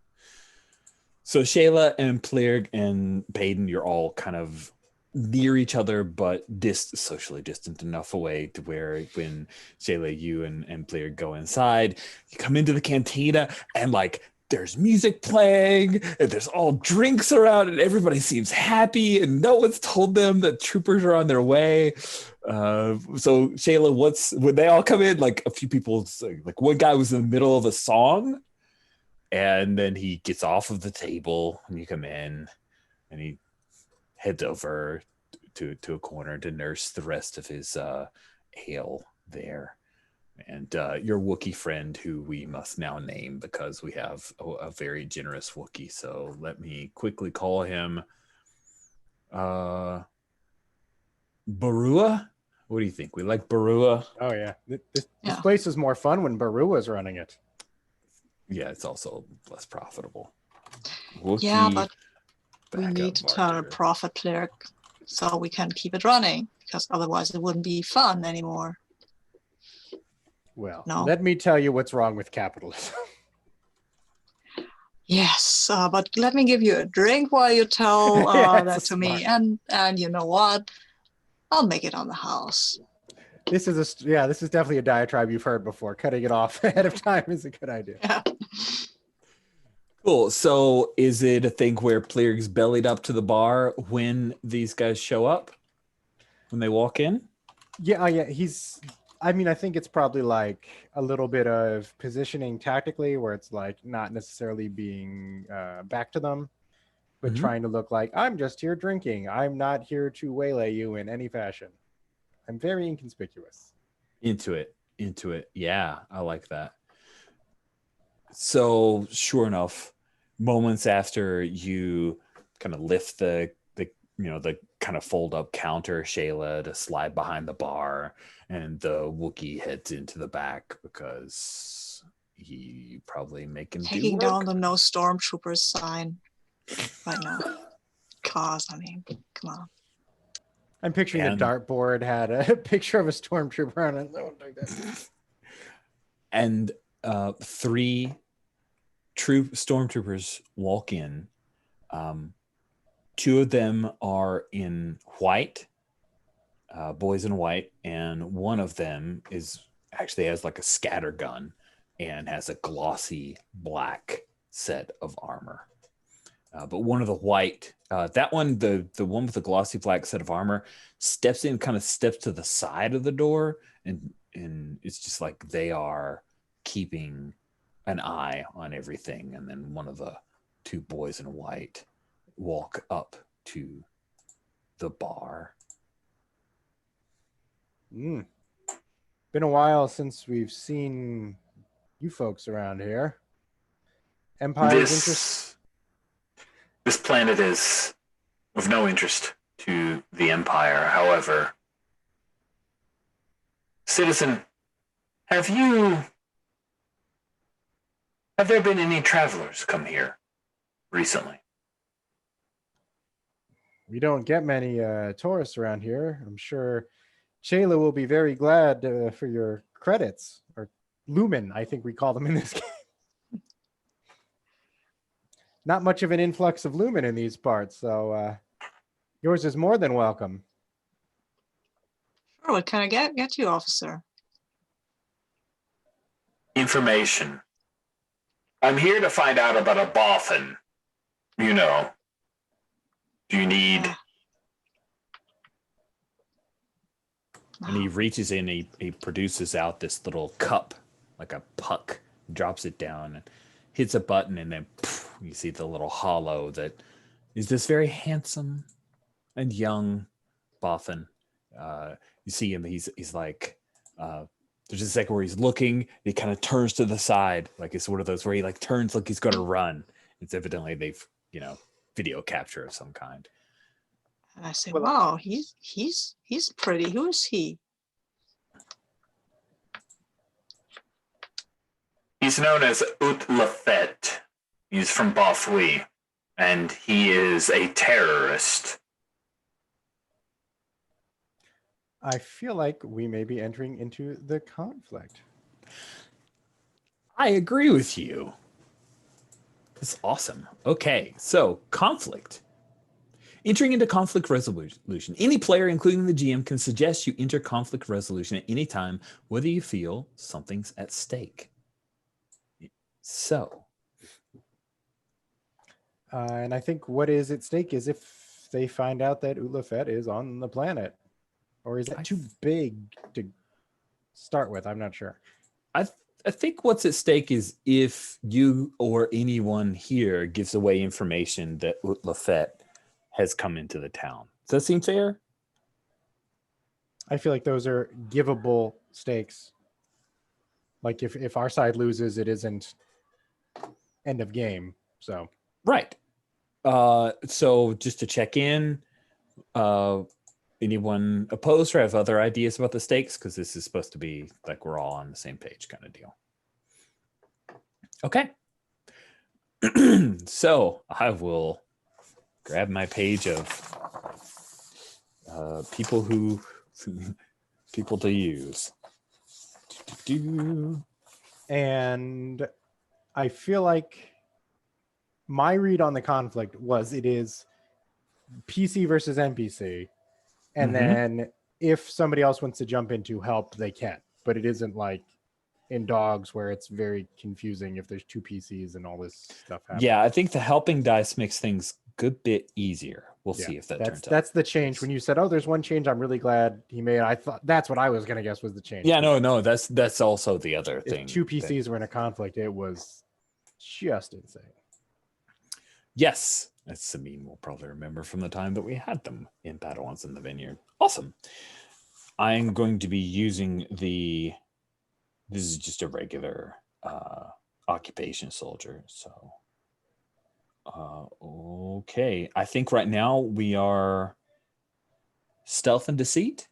So Shayla and Plague and Payton, you're all kind of near each other, but socially distant enough away to where when Shayla, you and Plague go inside, you come into the cantina and like there's music playing and there's all drinks around and everybody seems happy and no one's told them that troopers are on their way. So Shayla, when they all come in, like a few people, like one guy was in the middle of a song and then he gets off of the table and you come in and he heads over to a corner to nurse the rest of his ale there. And your Wookiee friend, who we must now name because we have a very generous Wookiee. So let me quickly call him Barua. What do you think? We like Barua? Oh yeah, this place is more fun when Barua's running it. Yeah, it's also less profitable. Wookiee, Yeah, but we backup need to turn a bartender. profit clerk so we can keep it running, because otherwise it wouldn't be fun anymore. Well, No. let me tell you what's wrong with capitalism. Yes, but let me give you a drink while you tell Yeah, that it's to me, smart. and you know what? I'll make it on the house. This is definitely a diatribe you've heard before. Cutting it off ahead of time is a good idea. Yeah. Cool. So is it a thing where Plague's bellied up to the bar when these guys show up? When they walk in? Yeah, I think it's probably like a little bit of positioning tactically where it's like not necessarily being back to them, but Mhm. trying to look like I'm just here drinking. I'm not here to waylay you in any fashion. I'm very inconspicuous. Into it. Yeah, I like that. So sure enough, moments after you kind of lift the kind of fold up counter, Shayla, to slide behind the bar, and the Wookiee heads into the back because he probably making Taking down the no stormtroopers sign right now. Cause, I mean, come on. I'm picturing And- the dartboard had a picture of a stormtrooper on it. Don't do that. And 3 stormtroopers walk in. 2 of them are in white, boys in white, and one of them actually has like a scattergun and has a glossy black set of armor. But one of the white, that one, the one with the glossy black set of armor, steps to the side of the door, and it's just like they are keeping an eye on everything. And then one of the 2 boys in white walk up to the bar. Been a while since we've seen you folks around here. Empire's interest. This planet is of no interest to the Empire. However, citizen, have there been any travelers come here recently? We don't get many tourists around here. I'm sure Shayla will be very glad for your credits, or lumen, I think we call them in this game. Not much of an influx of lumen in these parts, so yours is more than welcome. Sure, what can I get you, officer? Information. I'm here to find out about a boffin. You know. Do you need... And he reaches in, he produces out this little cup, like a puck, drops it down, and hits a button, and then poof, you see the little hollow that is this very handsome and young boffin. You see him, he's like, there's a second where he's looking, he kind of turns to the side, like it's one of those where he like turns like he's going to run. It's evidently they've, video capture of some kind. And I say, wow, he's pretty. Who is he? He's known as Ut Lafette. He's from Bafui, and he is a terrorist. I feel like we may be entering into the conflict. I agree with you. That's awesome. Okay, so conflict. Entering into conflict resolution. Any player, including the GM, can suggest you enter conflict resolution at any time, whether you feel something's at stake. So. And I think what is at stake is if they find out that Utlafet is on the planet. Or is that too big to start with? I'm not sure. I think what's at stake is if you or anyone here gives away information that Utlafet has come into the town. Does that seem fair? I feel like those are givable stakes. Like if our side loses, it isn't end of game. So right. So just to check in, anyone opposed or have other ideas about the stakes? Because this is supposed to be like we're all on the same page kind of deal. Okay. So I will grab my page of people to use. And I feel like my read on the conflict was it is PC versus NPC. And then if somebody else wants to jump in to help, they can. But it isn't like in Dogs where it's very confusing if there's two PCs and all this stuff happens. Yeah, I think the helping dice makes things a good bit easier. We'll see if that turns out. That's the change. When you said, oh, there's one change I'm really glad he made. I thought that's what I was going to guess was the change. Yeah, no, that's also the other thing. If two PCs were in a conflict, it was just insane. Yes. That's Sabine will probably remember from the time that we had them in Battle Once in the Vineyard. Awesome. I'm going to be using this is just a regular occupation soldier. So, okay. I think right now we are stealth and deceit.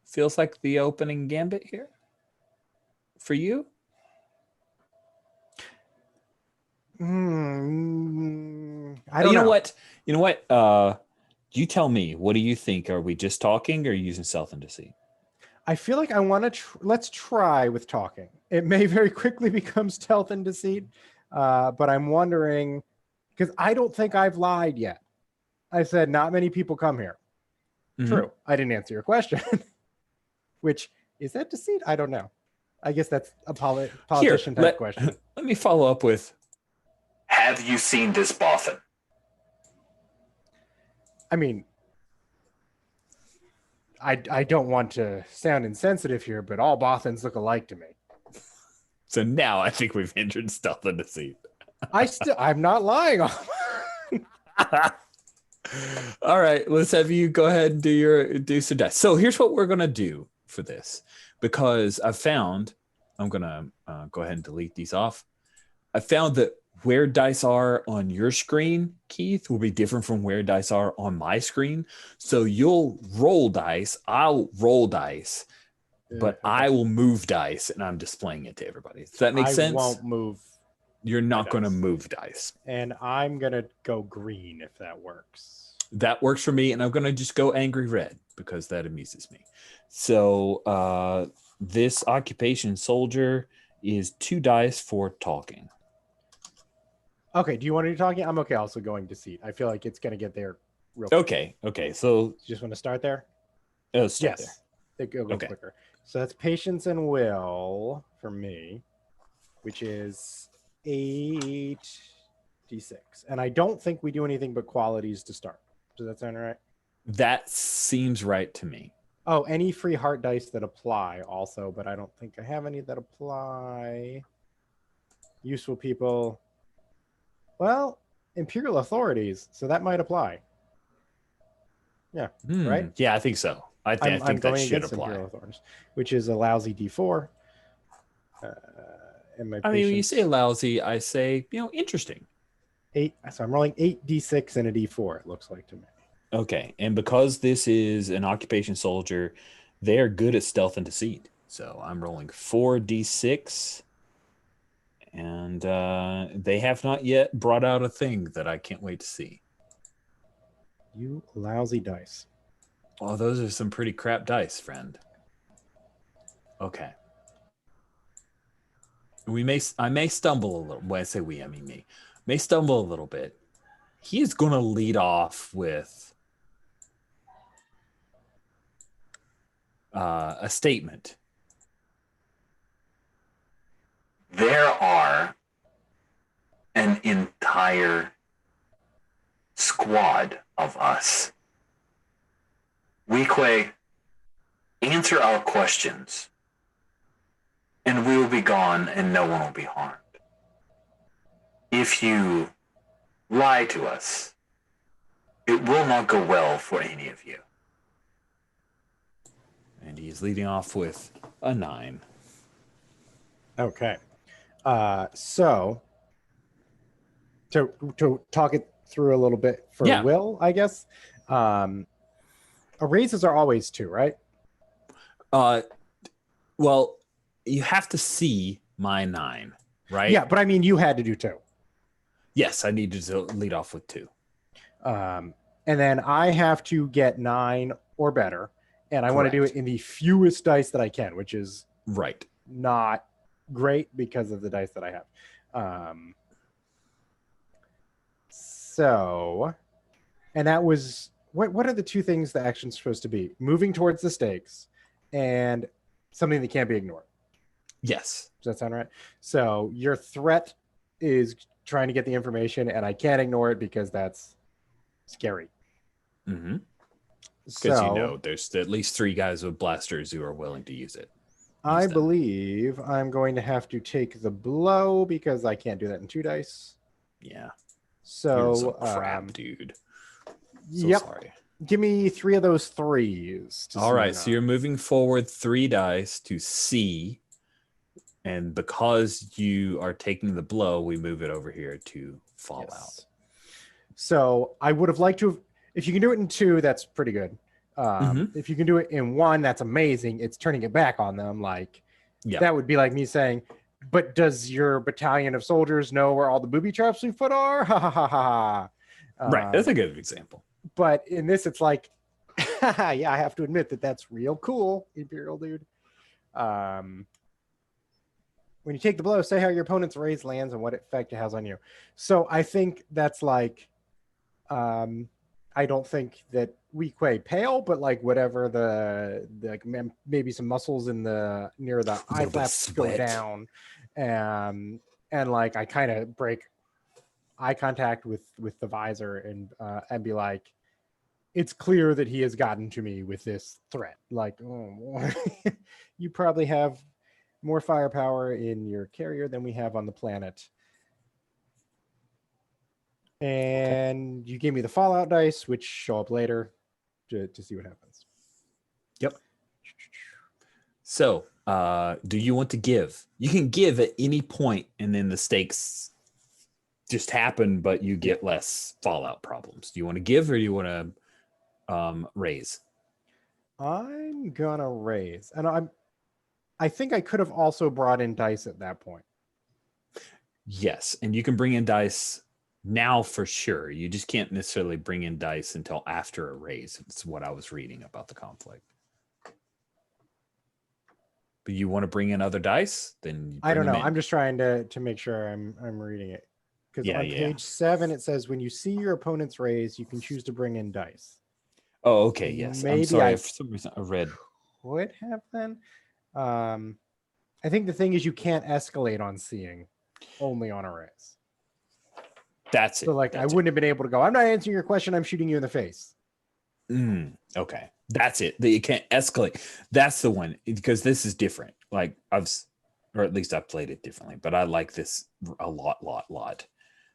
Feels like the opening gambit here for you. I don't know. You know what? You tell me. What do you think? Are we just talking or using stealth and deceit? I feel like I want to let's try with talking. It may very quickly become stealth and deceit, but I'm wondering because I don't think I've lied yet. I said not many people come here. True. I didn't answer your question. Which is that deceit? I don't know. I guess that's a politician type question. Let me follow up with. Have you seen this boffin? I mean, I don't want to sound insensitive here, but all boffins look alike to me. So now I think we've entered stealth and deceit. I'm not lying. All right, let's have you go ahead and do some dice. So here's what we're gonna do for this. because I found, I'm going to go ahead and delete these off. I found that where dice are on your screen, Keith, will be different from where dice are on my screen. So you'll roll dice, I'll roll dice, but I will move dice and I'm displaying it to everybody. Does that make sense? I won't move. You're not going to move dice. And I'm going to go green if that works. That works for me. And I'm going to just go angry red because that amuses me. So this occupation soldier is 2 dice for talking. Okay. Do you want to do talking? I'm okay also going deceit. I feel like it's going to get there real quick. Okay. So Just want to start there? start Yes. It'll go Okay. quicker. So that's patience and will for me, which is 8d6. And I don't think we do anything but qualities to start. Does that sound right? That seems right to me. Oh, any free heart dice that apply also, but I don't think I have any that apply. Useful people. Well, imperial authorities, so that might apply. Yeah, right? Yeah, I think so. I think that should apply. Imperial authorities, which is a lousy D4. And my I mean, when you patience- say lousy, I say, interesting. 8. So I'm rolling 8d6 and a D4, it looks like to me. Okay. And because this is an occupation soldier, they are good at stealth and deceit. So I'm rolling 4d6. And they have not yet brought out a thing that I can't wait to see. You lousy dice. Oh, those are some pretty crap dice, friend. Okay. I may stumble a little. When I say we, I mean me. May stumble a little bit. He is going to lead off with a statement. There are an entire squad of us. Weequay, answer our questions, and we will be gone and no one will be harmed. If you lie to us, it will not go well for any of you. And he's leading off with a 9. Okay. So to talk it through a little bit for Will, I guess. Raises are always 2, right? Well, you have to see my 9, right? Yeah, but I mean, you had to do 2. Yes, I needed to lead off with 2. And then I have to get 9 or better, and I want to do it in the fewest dice that I can, which is not great because of the dice that I have. So, and that was what are the 2 things the action's supposed to be? Moving towards the stakes and something that can't be ignored. Yes. Does that sound right? So your threat is trying to get the information, and I can't ignore it because that's scary. Mm-hmm. Because there's at least 3 guys with blasters who are willing to use it. I believe I'm going to have to take the blow because I can't do that in 2 dice. Yeah. So crap, dude. So sorry. Give me 3 of those 3s. All right. So you're moving forward 3 dice to C. And because you are taking the blow, we move it over here to Fallout. So I would have liked to have, if you can do it in 2, that's pretty good. If you can do it in 1, that's amazing. It's turning it back on them. That would be like me saying, but does your battalion of soldiers know where all the booby traps we put are? Ha ha ha ha. Right. That's a good example. But in this, it's like, yeah, I have to admit that's real cool, Imperial dude. When you take the blow, say how your opponent's raise lands and what effect it has on you. So I think that's like, I don't think that Weequay pale, but like whatever the maybe some muscles in the near the eye flaps go down, and like I kind of break eye contact with the visor and be like, it's clear that he has gotten to me with this threat. Like, oh, you probably have more firepower in your carrier than we have on the planet. And you gave me the Fallout dice, which show up later to see what happens. Yep. So Do you want to give? You can give at any point, and then the stakes just happen, but you get less fallout problems. Do you want to give, or do you want to raise? I'm gonna raise, and I think I could have also brought in dice at that point. Yes, and you can bring in dice now for sure. You just can't necessarily bring in dice until after a raise. It's what I was reading about the conflict. But you want to bring in other dice? Then you I don't bring know. them in. I'm just trying to make sure I'm reading it. Because on page 7 it says when you see your opponent's raise, you can choose to bring in dice. Oh, okay. Yes. Maybe I'm sorry. I For some reason, I read. Would have then. I think the thing is you can't escalate on seeing, only on a raise. That's it. So like I wouldn't have been able to go, I'm not answering your question, I'm shooting you in the face. Okay. That's it. That you can't escalate. That's the one, because this is different. Like or at least I've played it differently, but I like this a lot.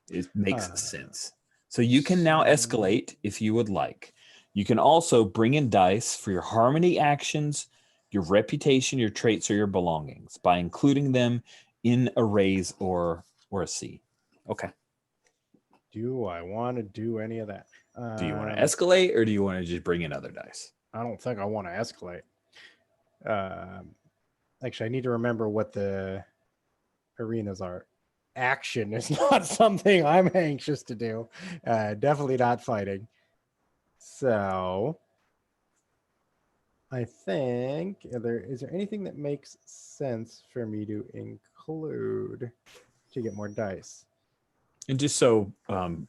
It makes sense. So you can now escalate if you would like. You can also bring in dice for your harmony actions, your reputation, your traits, or your belongings by including them in a raise or a C. Okay. Do I want to do any of that? Do you want to escalate, or do you want to just bring in other dice? I don't think I want to escalate. Actually, I need to remember what the arenas are. Action is not something I'm anxious to do. Definitely not fighting. So I think is there anything that makes sense for me to include to get more dice? And just so,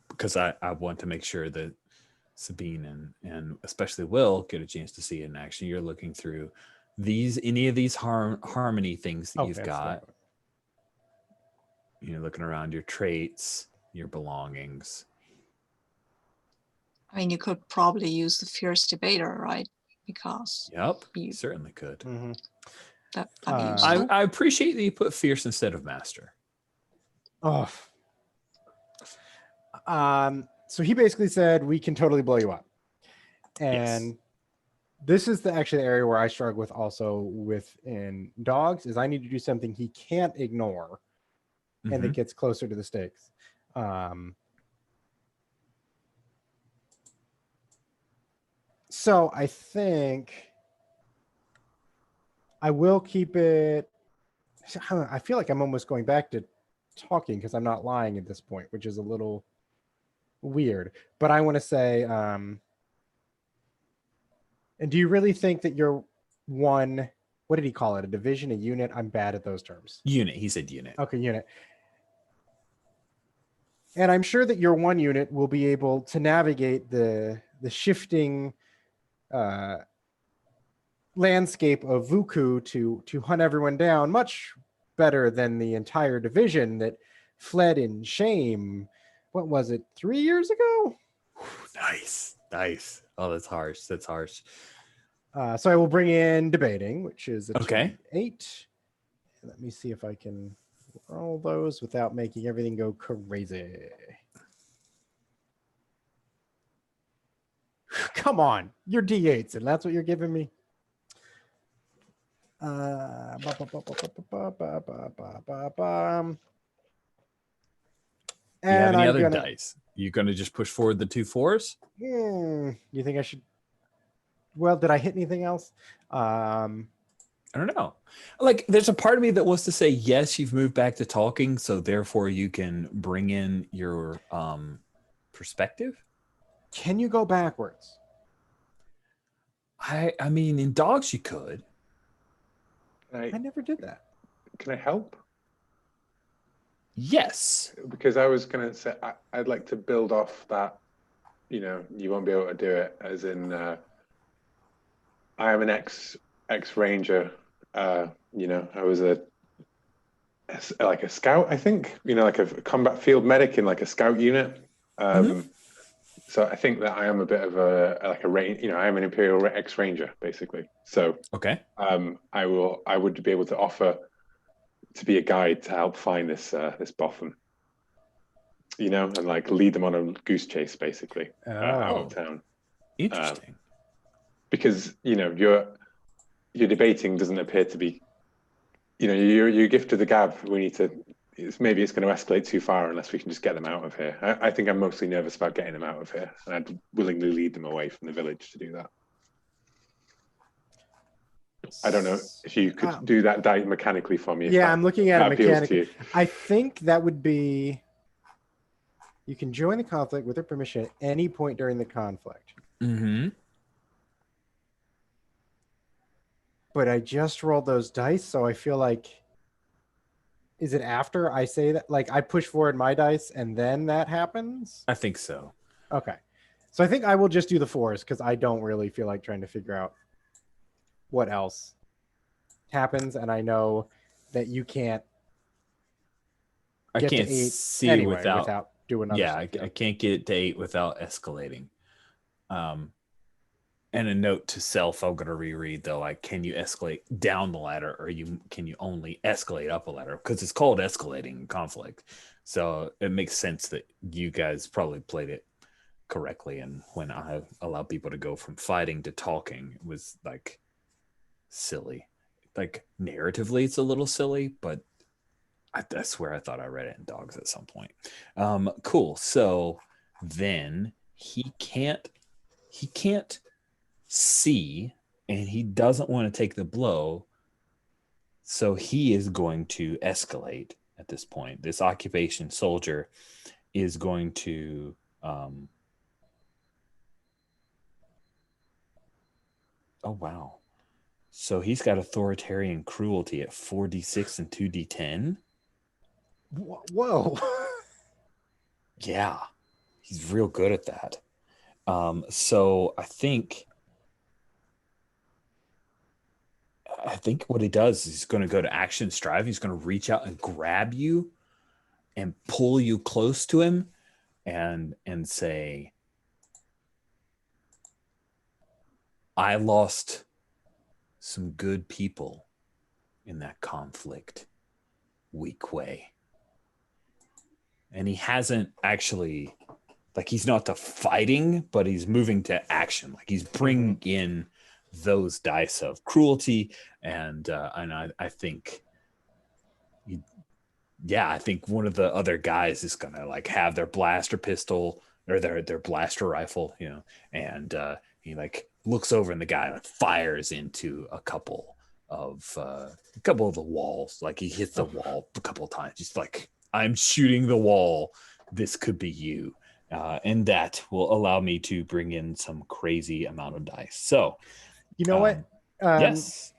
because I want to make sure that Sabine and especially Will get a chance to see it in action. You're looking through any of these harmony things that you've got. You're looking around your traits, your belongings. I mean, you could probably use the fierce debater, right? Because you certainly could. Mm-hmm. That'd be useful. I appreciate that you put fierce instead of master. Oh. So he basically said we can totally blow you up, and this is actually the area where I struggle with also within dogs is I need to do something he can't ignore, and it gets closer to the stakes. So I think I will keep it. I feel like I'm almost going back to talking because I'm not lying at this point, which is a little weird. But I want to say, and do you really think that you're one? What did he call it? A division, a unit? I'm bad at those terms. Unit. He said unit. Okay, unit. And I'm sure that your one unit will be able to navigate the shifting landscape of Vuku to hunt everyone down much better than the entire division that fled in shame. What was it, 3 years ago? Nice. Oh, that's harsh. So I will bring in debating, which is a 8. Let me see if I can roll those without making everything go crazy. Come on, you're D8s, and that's what you're giving me. And do you have any other dice? You going to just push forward the 2 4s? You think I should? Well, did I hit anything else? I don't know. Like, there's a part of me that wants to say, yes, you've moved back to talking, so therefore you can bring in your perspective. Can you go backwards? I mean, in dogs you could. I never did that. Can I help? Yes. Because I was going to say, I'd like to build off that, you won't be able to do it, as in, I am an ex-ranger. I was a scout, I think, like a combat field medic in like a scout unit. So I think that I am a bit of a range, I am an Imperial ex-ranger basically. So I would be able to offer to be a guide to help find this boffin, and like lead them on a goose chase basically out of town. Interesting. Because your debating doesn't appear to be you gifted the gab. We need to. Maybe it's going to escalate too far unless we can just get them out of here. I think I'm mostly nervous about getting them out of here, and I'd willingly lead them away from the village to do that. I don't know if you could do that die mechanically for me. Yeah, I'm looking at it mechanically. To I think that would be. You can join the conflict with their permission at any point during the conflict. Mm-hmm. But I just rolled those dice, so I feel like. Is it after I say that? Like I push forward my dice and then that happens? I think so. Okay. So I think I will just do the 4s because I don't really feel like trying to figure out what else happens. And I know that you can't. I get can't to 8 see anyway without doing another. Yeah, I can't get it to 8 without escalating. And a note to self, I'm gonna reread though, like, can you escalate down the ladder, or can you only escalate up a ladder? Because it's called escalating conflict. So it makes sense that you guys probably played it correctly. And when I allow people to go from fighting to talking, it was like silly. Like narratively, it's a little silly, but I swear I thought I read it in Dogs at some point. Cool. So then he can't see, and he doesn't want to take the blow. So he is going to escalate at this point. This occupation soldier is going to oh wow. So he's got authoritarian cruelty at 4d6 and 2d10. Whoa. Yeah, he's real good at that. So I think what he does is he's going to go to action strive. He's going to reach out and grab you and pull you close to him and say, I lost some good people in that conflict, weak way. And he hasn't actually, like, he's not to fighting, but he's moving to action. Like he's bringing in those dice of cruelty, and I think, I think one of the other guys is gonna like have their blaster pistol or their blaster rifle, and he like looks over and the guy like fires into a couple of the walls. Like he hits the wall a couple of times. Just like, I'm shooting the wall. This could be you. And that will allow me to bring in some crazy amount of dice. So, you know what? Yes.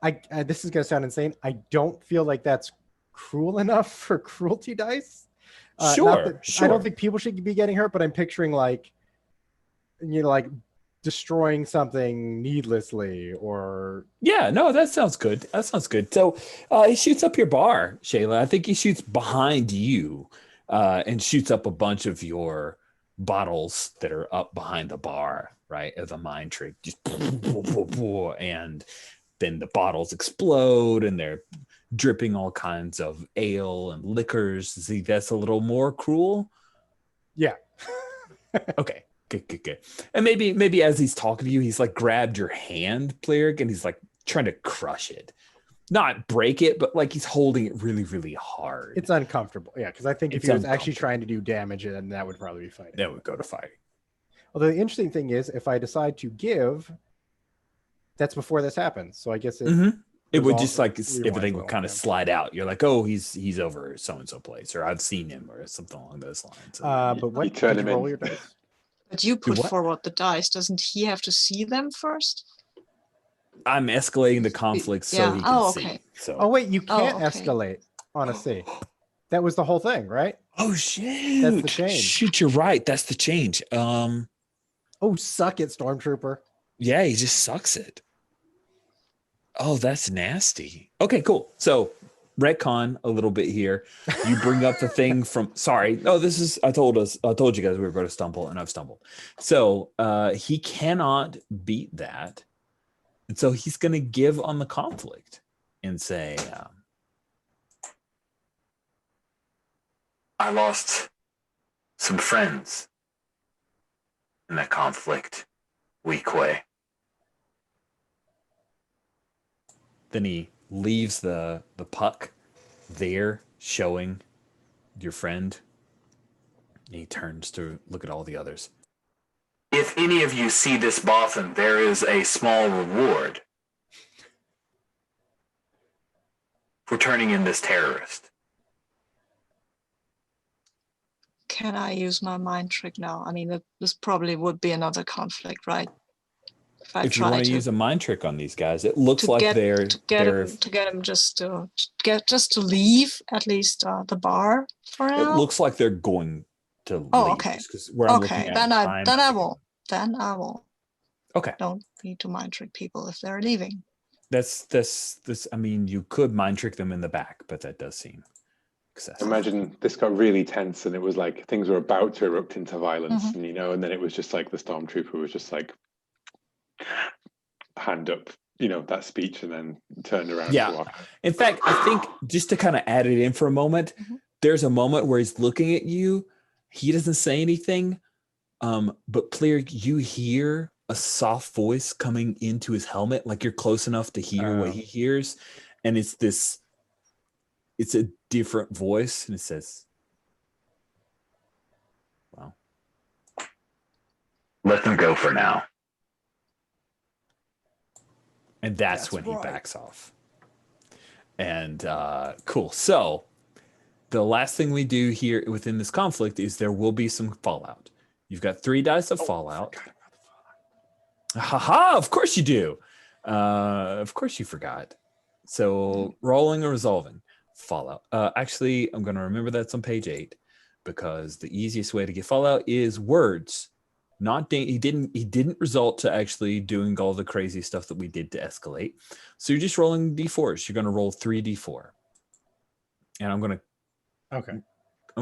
I this is going to sound insane. I don't feel like that's cruel enough for cruelty dice. Sure. I don't think people should be getting hurt, but I'm picturing like, like destroying something needlessly or. Yeah, no, that sounds good. So he shoots up your bar, Shayla. I think he shoots behind you and shoots up a bunch of your bottles that are up behind the bar, right? As a mind trick, just and then the bottles explode and they're dripping all kinds of ale and liquors. See, that's a little more cruel. Yeah. Okay. Good. And maybe as he's talking to you, he's like grabbed your hand, Plierg, and he's like trying to crush it. Not break it, but like he's holding it really, really hard. It's uncomfortable. Yeah, because I think if he was actually trying to do damage, then that would probably be fighting. That would go to fighting. Although the interesting thing is, if I decide to give, that's before this happens. So I guess it would just like everything would kind of slide out. You're like, oh, he's over so and so place, or I've seen him, or something along those lines. But what did you roll your dice? But you put forward the dice. Doesn't he have to see them first? I'm escalating the conflict so he can see. So. Oh wait, you can't escalate on a C. That was the whole thing, right? Oh shit! That's the change. Shoot, you're right. That's the change. Oh, suck it, Stormtrooper. Yeah, he just sucks it. Oh, that's nasty. Okay, cool. So retcon a little bit here. You bring up the thing from I told you guys we were going to stumble, and I've stumbled. So he cannot beat that. And so he's going to give on the conflict and say, I lost some friends in that conflict, weak way. Then he leaves the puck there, showing your friend. And he turns to look at all the others. If any of you see this boffin, there is a small reward for turning in this terrorist. Can I use my mind trick now? I mean, this probably would be another conflict, right? If you want to use a mind trick on these guys, it looks like they're to get him just to leave at least the bar for now. It looks like they're going to leave. Okay. Because where I'm looking at then I will. Okay. Don't need to mind trick people if they're leaving. This. I mean, you could mind trick them in the back, but that does seem excessive. Imagine this got really tense, and it was like things were about to erupt into violence, and and then it was just like the stormtrooper was just like hand up, that speech, and then turned around. Yeah. In fact, I think just to kind of add it in for a moment, there's a moment where he's looking at you. He doesn't say anything, but Pleer, you hear a soft voice coming into his helmet, like you're close enough to hear what he hears, and it's a different voice, and it says, "Well, let them go for now." And that's when he backs off. And cool. So the last thing we do here within this conflict is there will be some fallout. You've got 3 dice of fallout. Haha, of course you do. Of course you forgot. So rolling or resolving fallout. Actually, I'm going to remember that's on page 8 because the easiest way to get fallout is words. He didn't result to actually doing all the crazy stuff that we did to escalate. So you're just rolling d4s. You're going to roll 3d4. And I'm going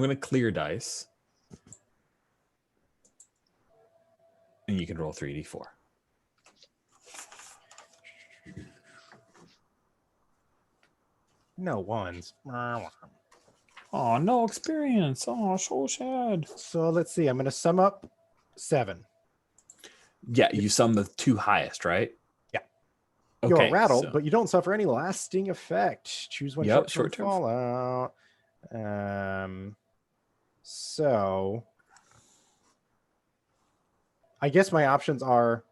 to clear dice. And you can roll 3d4. No ones. Oh, no experience. Oh, so sad. So let's see. I'm going to sum up 7. Yeah, you sum the 2 highest, right? Yeah. Okay, You're rattled, but you don't suffer any lasting effect. Choose one short-term fallout. So I guess my options are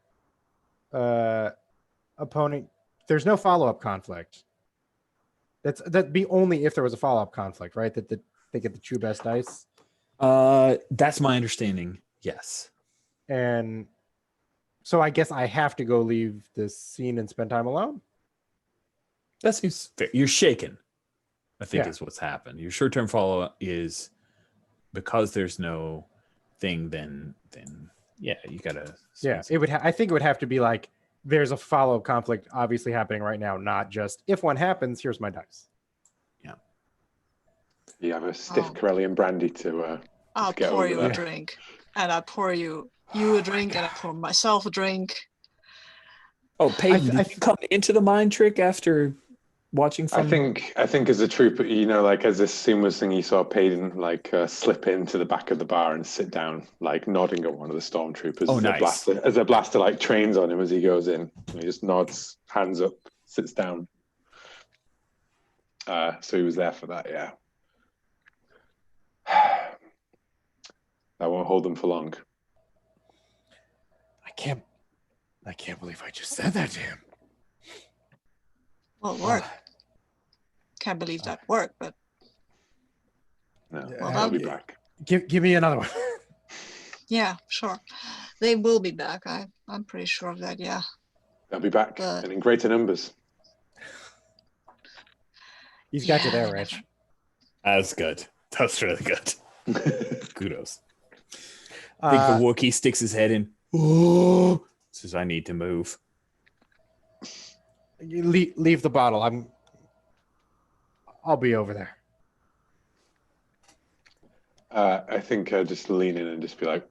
opponent. There's no follow-up conflict. That'd be only if there was a follow-up conflict, right? That they get the 2 best dice. That's my understanding. Yes. And so I guess I have to go leave this scene and spend time alone. That seems fair. You're shaken, I think is what's happened. Your short-term follow-up is because there's no thing, then yeah, you gotta. Yeah, it would. I think it would have to be like there's a follow-up conflict obviously happening right now, not just if one happens, here's my dice. Yeah. You have a stiff Corellian brandy to. I'll pour you a drink, and I pour you a drink, and I pour myself a drink. Oh, Peyton, did you come into the mind trick after watching from... I think as a trooper, like as this seamless thing, you saw Peyton slip into the back of the bar and sit down, like nodding at one of the stormtroopers. Oh, nice. As a blaster like trains on him as he goes in. And he just nods, hands up, sits down. So he was there for that, yeah. That won't hold them for long. I can't believe I just said that to him. Well, it worked. Can't believe that worked, but no, well, I'll be back. Give me another one. Yeah, sure. They will be back. I'm pretty sure of that, yeah. They'll be back and in greater numbers. He's got you there, Rich. That's good. That's really good. Kudos. I think the Wookiee sticks his head in. Oh, says, I need to move. You leave the bottle. I'll be over there. I think just lean in and just be like,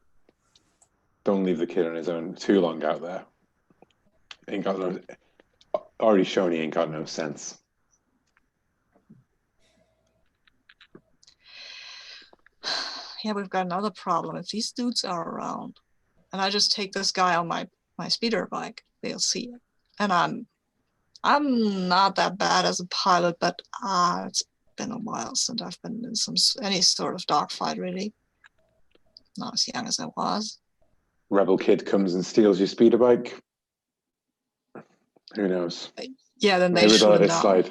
don't leave the kid on his own too long out there. Ain't got no, already shown he ain't got no sense. Yeah, we've got another problem. If these dudes are around, and I just take this guy on my speeder bike, they'll see it. And I'm I'm not that bad as a pilot, but it's been a while since I've been in any sort of dogfight, really. Not as young as I was. Rebel kid comes and steals your speeder bike. Who knows? Yeah, then they Maybe shoot they'll let him it down. slide.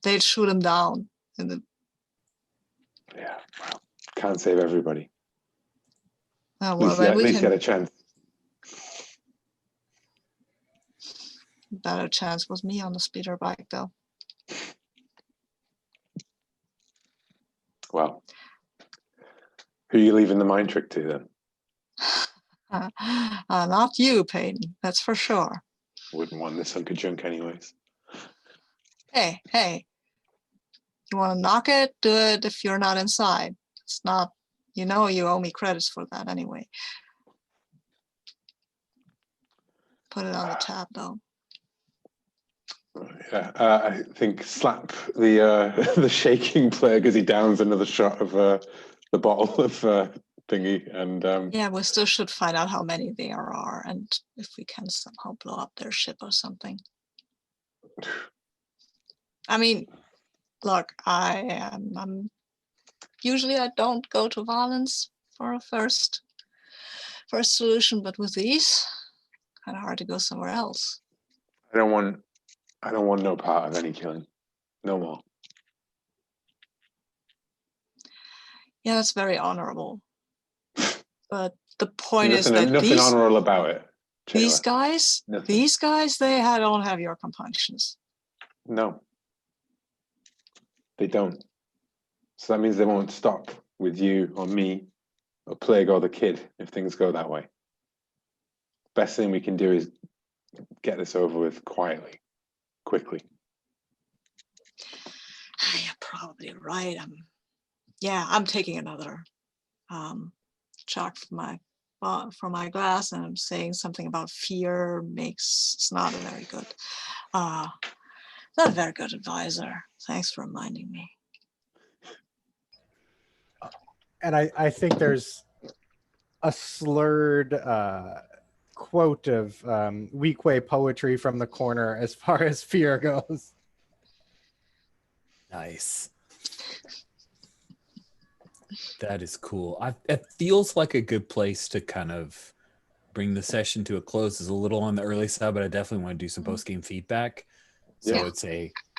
They'd shoot him down. Yeah, well, can't save everybody. Oh, At well, least, then at we least can. you had a chance. Better chance was me on the speeder bike, though. Well, who are you leaving the mind trick to then? Not you, Peyton. That's for sure. Wouldn't want this hunk of junk anyways. Hey, you want to knock it? Do it if you're not inside. It's not, you owe me credits for that anyway. Put it on the tab, though. Yeah, I think slap the the shaking player because he downs another shot of the bottle of thingy, and Yeah, we still should find out how many there are and if we can somehow blow up their ship or something. I mean, look, I'm usually I don't go to violence for a first solution, but with these, kind of hard to go somewhere else. I don't want no part of any killing, no more. Yeah, that's very honorable. But the point is Nothing, that nothing honorable about it. these Shayla. guys, don't have your compunctions. No, they don't. So that means they won't stop with you or me or Plague or the kid if things go that way. Best thing we can do is get this over with quietly, quickly. You're probably right. I'm taking another chalk for my glass, and I'm saying something about fear it's not a very good advisor. Thanks for reminding me. And I think there's a slurred quote of Weequay poetry from the corner as far as fear goes. Nice. That is cool. It feels like a good place to kind of bring the session to a close. It's a little on the early side, but I definitely want to do some post-game feedback. So Yeah. it's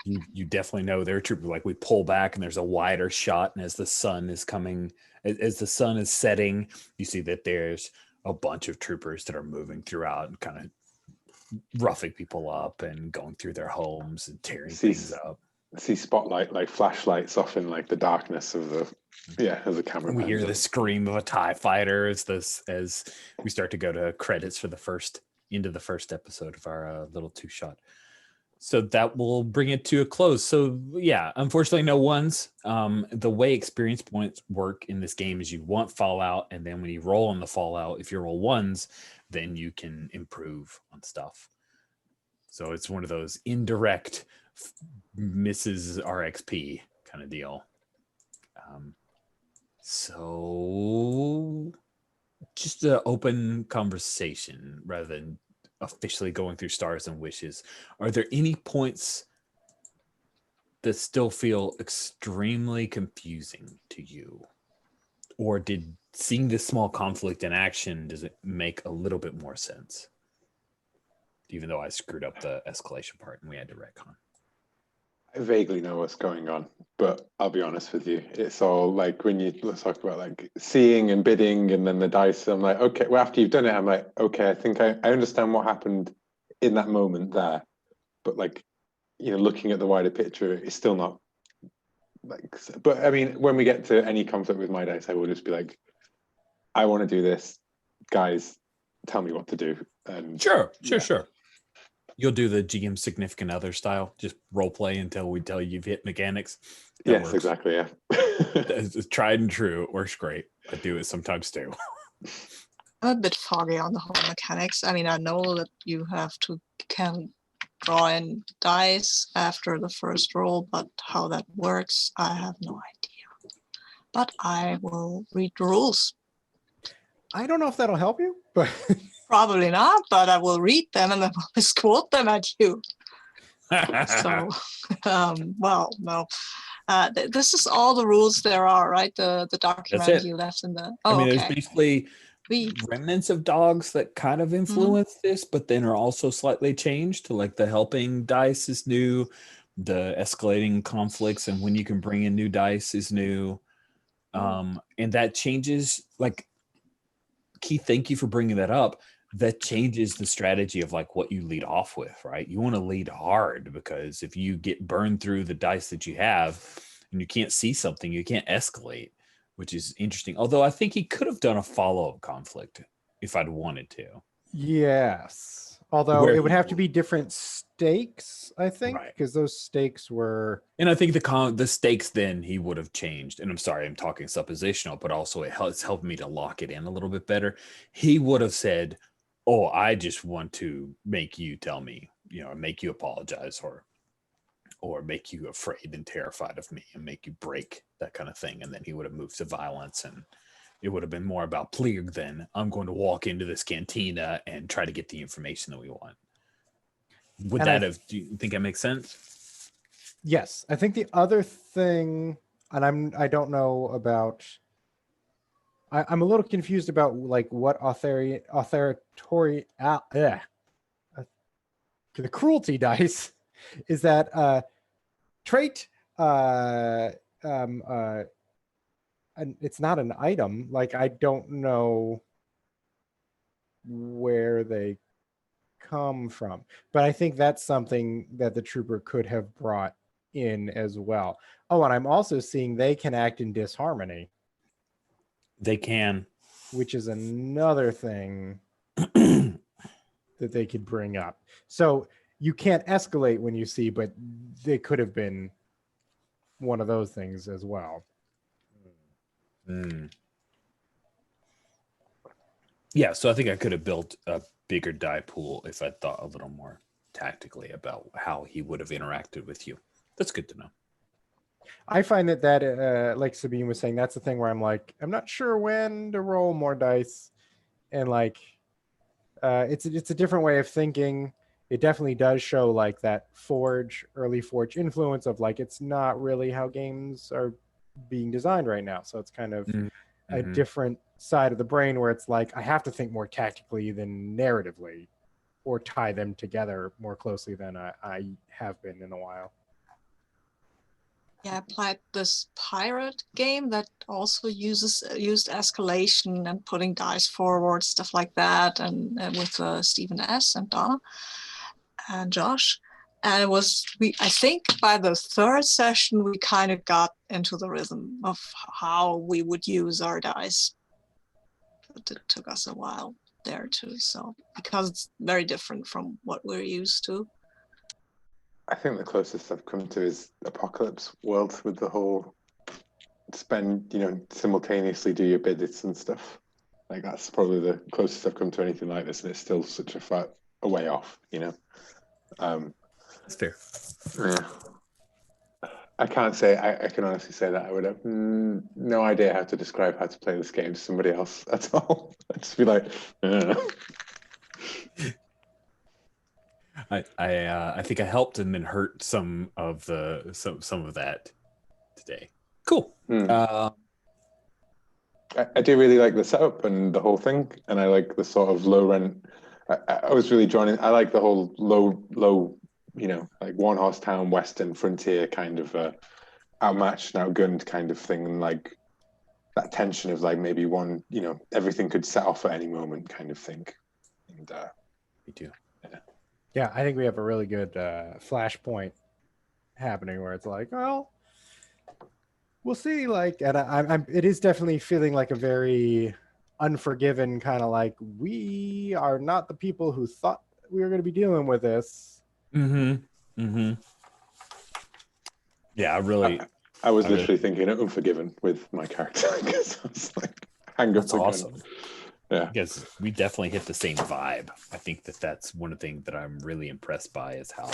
you definitely know they're troopers. Like we pull back and there's a wider shot, and as the sun is coming, as the sun is setting, you see that there's a bunch of troopers that are moving throughout and kind of roughing people up and going through their homes and tearing things up. See spotlight like flashlights off in like the darkness of the camera. And we hear the scream of a TIE fighter as we start to go to credits for the first episode of our little 2-shot. So that will bring it to a close. So yeah, unfortunately, no ones. The way experience points work in this game is you want Fallout, and then when you roll on the Fallout, if you roll ones, then you can improve on stuff. So it's one of those indirect misses RXP kind of deal. So just an open conversation rather than officially going through stars and wishes. Are there any points that still feel extremely confusing to you? Or did seeing this small conflict in action, does it make a little bit more sense? Even though I screwed up the escalation part and we had to retcon. I vaguely know what's going on, but I'll be honest with you. It's all like when let's talk about like seeing and bidding and then the dice. I'm like, okay, well, after you've done it, I'm like, okay, I think I understand what happened in that moment there. But like, looking at the wider picture, it's still not like, but I mean, when we get to any conflict with my dice, I will just be like, I want to do this. Guys, tell me what to do. And Sure. You'll do the GM significant other style, just role play until we tell you you've hit mechanics. That yes, works. Exactly. Yeah. It's tried and true. It works great. I do it sometimes too. I'm a bit foggy on the whole mechanics. I mean, I know that you can draw in dice after the first roll, but how that works, I have no idea. But I will read the rules. I don't know if that'll help you, but Probably not, but I will read them and I will misquote them at you. So, well, no. This is all the rules there are, right? The document it. you left in the. I Oh, mean, there's okay. basically We. remnants of dogs that kind of influence this, but then are also slightly changed. To like the helping dice is new, the escalating conflicts and when you can bring in new dice is new, and that changes. Like, Keith, thank you for bringing that up. That changes the strategy of like what you lead off with, right? You want to lead hard, because if you get burned through the dice that you have and you can't see something, you can't escalate, which is interesting. Although I think he could have done a follow-up conflict if I'd wanted to. Yes. Although Where it would he have to would- be different stakes, I think, Right. because those stakes were. And I think the stakes then he would have changed. And I'm sorry, I'm talking suppositional, but also it's helped me to lock it in a little bit better. He would have said, "Oh, I just want to make you tell me, make you apologize, or make you afraid and terrified of me, and make you break," that kind of thing. And then he would have moved to violence, and it would have been more about Plieg than I'm going to walk into this cantina and try to get the information that we want. Would And that have? Do you think that makes sense? Yes, I think the other thing, and I don't know about. I'm a little confused about like what the cruelty dice is that trait. And it's not an item. Like, I don't know where they come from, but I think that's something that the trooper could have brought in as well. Oh, and I'm also seeing they can act in disharmony. They can. Which is another thing that they could bring up. So you can't escalate when you see, but they could have been one of those things as well. Yeah, so I think I could have built a bigger die pool if I thought a little more tactically about how he would have interacted with you. That's good to know. I find that like Sabine was saying, that's the thing where I'm like, I'm not sure when to roll more dice, and like it's a different way of thinking. It definitely does show like that early Forge influence of like, it's not really how games are being designed right now. So it's kind of a different side of the brain where it's like, I have to think more tactically than narratively, or tie them together more closely than I have been in a while. Yeah, I played this pirate game that also used escalation and putting dice forward, stuff like that, and with Stephen S. and Donna and Josh. And I think by the third session, we kind of got into the rhythm of how we would use our dice. But it took us a while there too, so because it's very different from what we're used to. I think the closest I've come to is Apocalypse World, with the whole simultaneously do your bidits and stuff. Like, that's probably the closest I've come to anything like this, and it's still such a way off, That's fair. Yeah. I can't say, I can honestly say that I would have no idea how to describe how to play this game to somebody else at all. I'd just be like, I think I helped and then hurt some of that today. Cool. I do really like the setup and the whole thing, and I like the sort of low rent. I was really drawn in. I like the whole low, like one horse town western frontier kind of outmatched and outgunned kind of thing, and like that tension of like maybe one, everything could set off at any moment kind of thing. And me too. Yeah, I think we have a really good flashpoint happening where it's like, well, we'll see. Like, and it is definitely feeling like a very Unforgiven kind of like, we are not the people who thought we were going to be dealing with this. Yeah, I was literally thinking of Unforgiven with my character because I was like, hang up that's the gun. awesome. Yeah, because we definitely hit the same vibe. I think that's one of the things that I'm really impressed by is how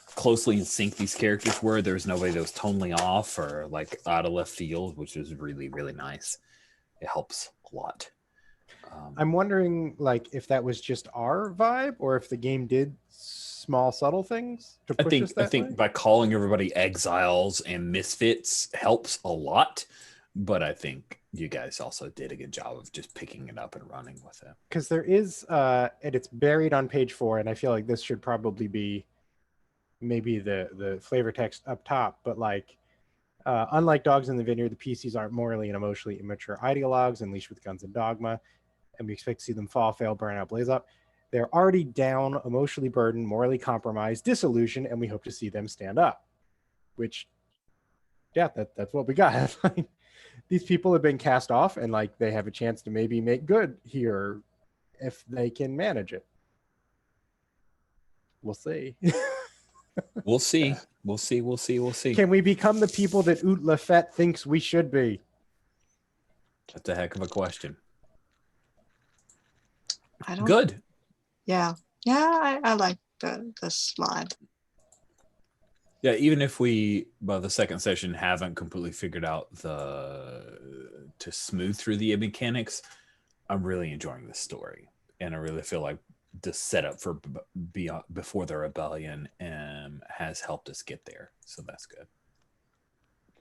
closely in sync these characters were. There was nobody that was tonally off or like out of left field, which was really, really nice. It helps a lot. I'm wondering, like, if that was just our vibe, or if the game did small, subtle things to push us I that think way. by calling everybody exiles and misfits helps a lot, but I think you guys also did a good job of just picking it up and running with it. Because there is, and it's buried on page 4, and I feel like this should probably be maybe the flavor text up top, but like, unlike Dogs in the Vineyard, the PCs aren't morally and emotionally immature ideologues unleashed with guns and dogma, and we expect to see them fall, fail, burn out, blaze up. They're already down, emotionally burdened, morally compromised, disillusioned, and we hope to see them stand up. Which, yeah, that's what we got. These people have been cast off, and like they have a chance to maybe make good here if they can manage it. We'll see. We'll see. We'll see. We'll see. We'll see. Can we become the people that Oot Lafette thinks we should be? That's a heck of a question. I don't. Good. Yeah, I like the slide. Yeah, even if we by the second session haven't completely figured out to smooth through the mechanics, I'm really enjoying this story, and I really feel like the setup for before the rebellion has helped us get there. So that's good.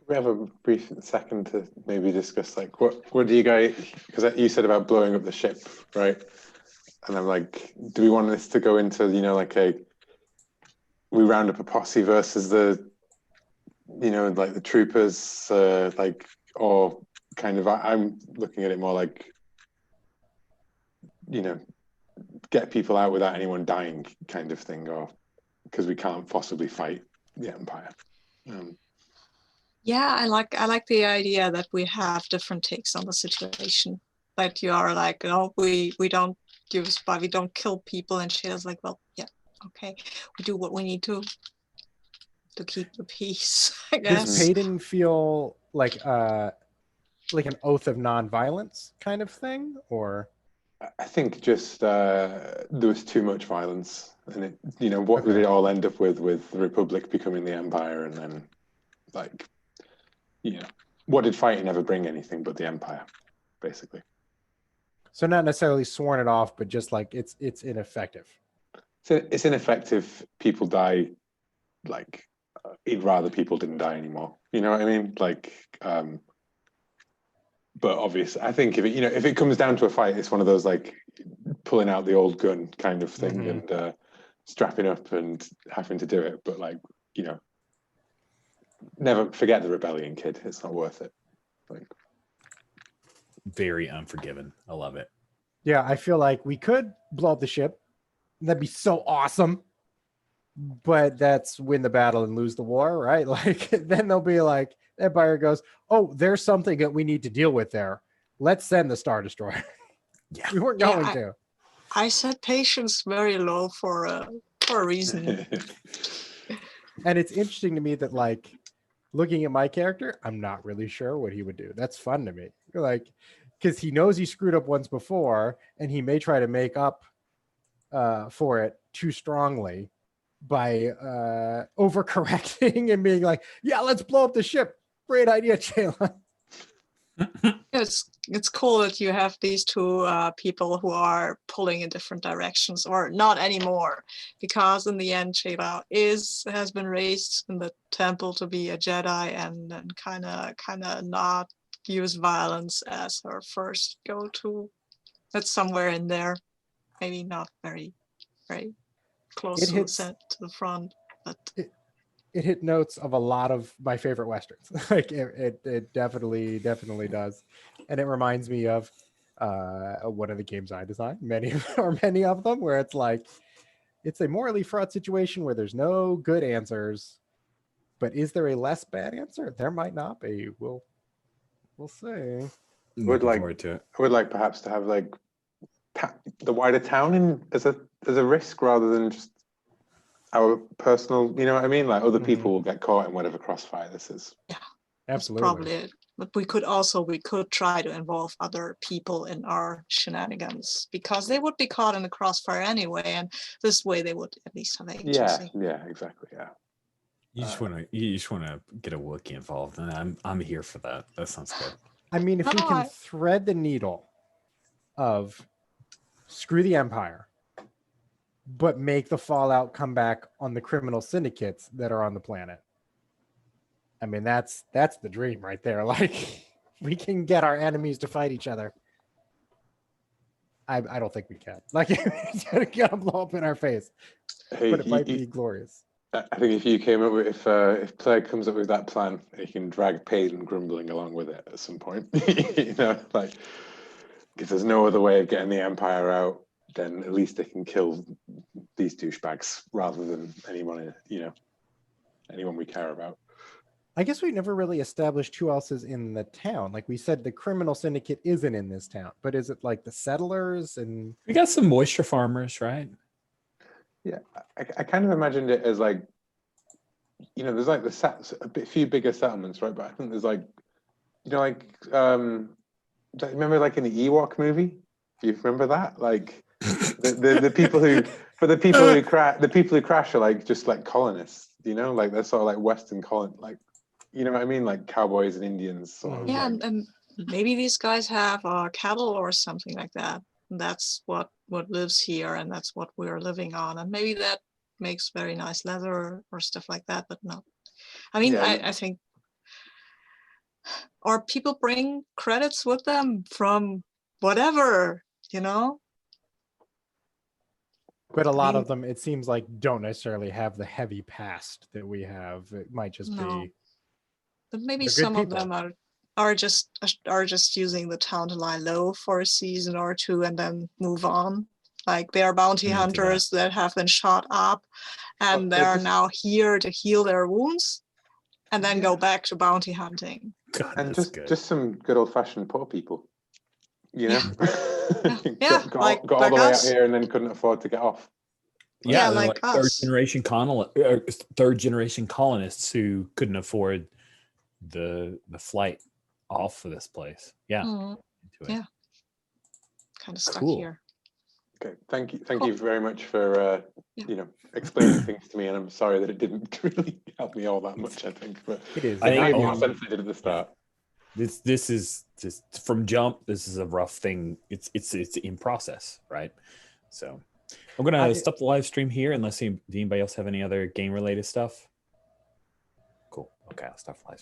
We have a brief second to maybe discuss like what do you guys, because you said about blowing up the ship, right? And I'm like, do we want this to go into, you know, like we round up a posse versus the, you know, like the troopers, like, or kind of, I'm looking at it more like, you know, get people out without anyone dying kind of thing, or because we can't possibly fight the Empire. Yeah, I like the idea that we have different takes on the situation. That you are like, no, we don't use, but we don't kill people, and Shayla's like, well, yeah, okay, we do what we need to keep the peace, I guess. Does Payton feel like an oath of nonviolence kind of thing, or? I think just there was too much violence, and it, you know, what did it all end up with the Republic becoming the Empire, and then like, you know, what did fighting ever bring anything but the Empire, basically? So not necessarily sworn it off, but just like it's ineffective. So it's ineffective. People die. Like, he'd rather people didn't die anymore. You know what I mean? Like, but obviously, I think if it comes down to a fight, it's one of those like pulling out the old gun kind of thing, and strapping up and having to do it. But like, you know, never forget the rebellion, kid. It's not worth it. Like, very Unforgiven. I love it. Yeah, I feel like we could blow up the ship. That'd be so awesome. But that's win the battle and lose the war, right? Like, then they'll be like, Empire goes, oh, there's something that we need to deal with there. Let's send the Star Destroyer. Yeah, we weren't going to. I set patience very low for a reason. And it's interesting to me that, like, looking at my character, I'm not really sure what he would do. That's fun to me. Like, because he knows he screwed up once before, and he may try to make up for it too strongly by overcorrecting and being like, yeah, let's blow up the ship. Great idea, Chayla. It's cool that you have these two people who are pulling in different directions, or not anymore, because in the end, Chayla has been raised in the temple to be a Jedi, and kind of not use violence as her first go-to. That's somewhere in there, maybe not very, very close to the front, but it hit notes of a lot of my favorite Westerns. Like it definitely does. And it reminds me of one of the games I designed, many of them, where it's like, it's a morally fraught situation where there's no good answers, but is there a less bad answer? There might not be. We'll see. Looking forward to it. I would like perhaps to have like the wider town as a risk rather than just our personal, you know what I mean? Like, other people will get caught in whatever crossfire this is. Yeah, absolutely. That's probably it. But we could try to involve other people in our shenanigans, because they would be caught in the crossfire anyway, and this way they would at least have agency. Yeah, exactly. Yeah. You just want to get a Wookiee involved, and I'm here for that. That sounds good. I mean, if we can thread the needle of screw the Empire, but make the fallout come back on the criminal syndicates that are on the planet. I mean, that's the dream right there. Like, we can get our enemies to fight each other. I don't think we can. Like, it's gonna blow up in our face, Hey, but it might be glorious. I think if you came up with, if Plague comes up with that plan, he can drag Payton grumbling along with it at some point. You know, like, if there's no other way of getting the Empire out, then at least they can kill these douchebags rather than anyone, anyone we care about. I guess we never really established who else is in the town. Like we said, the criminal syndicate isn't in this town, but is it like the settlers and We got some moisture farmers, right? Yeah, I kind of imagined it as like, there's like few bigger settlements, right? But I think there's like, remember like in the Ewok movie? Do you remember that? Like the people who, for the people who crash are like just like colonists, like they're sort of like Western like, you know what I mean? Like cowboys and Indians. Sort of Yeah, like. and maybe these guys have cattle or something like that. And that's what lives here, and that's what we're living on. And maybe that makes very nice leather or stuff like that. But no, I mean, Yeah. I think, or people bring credits with them from whatever, But a lot mean- of them, it seems like, don't necessarily have the heavy past that we have. It might just No. be. But maybe They're good some of people. them are just using the town to lie low for a season or two and then move on. Like they are bounty Into hunters that have been shot up, and they're now here to heal their wounds, and then go back to bounty hunting. God, And that's good. just some good old fashioned poor people, Yeah. got like all the way out us. here and then couldn't afford to get off. Yeah, they're like us. third generation colonists who couldn't afford the flight off of this place. Yeah. Mhm. Into it. Yeah. Kind of stuck Cool. here. Okay, thank Cool. you very much for explaining things to me, and I'm sorry that it didn't really help me all that much. I think, but It is. I it think made all- more sense than it did at the start. This is just from jump. This is a rough thing. It's in process, right? So I'm gonna stop the live stream here unless anybody else have any other game related stuff. Cool. Okay, I'll stop the live stream.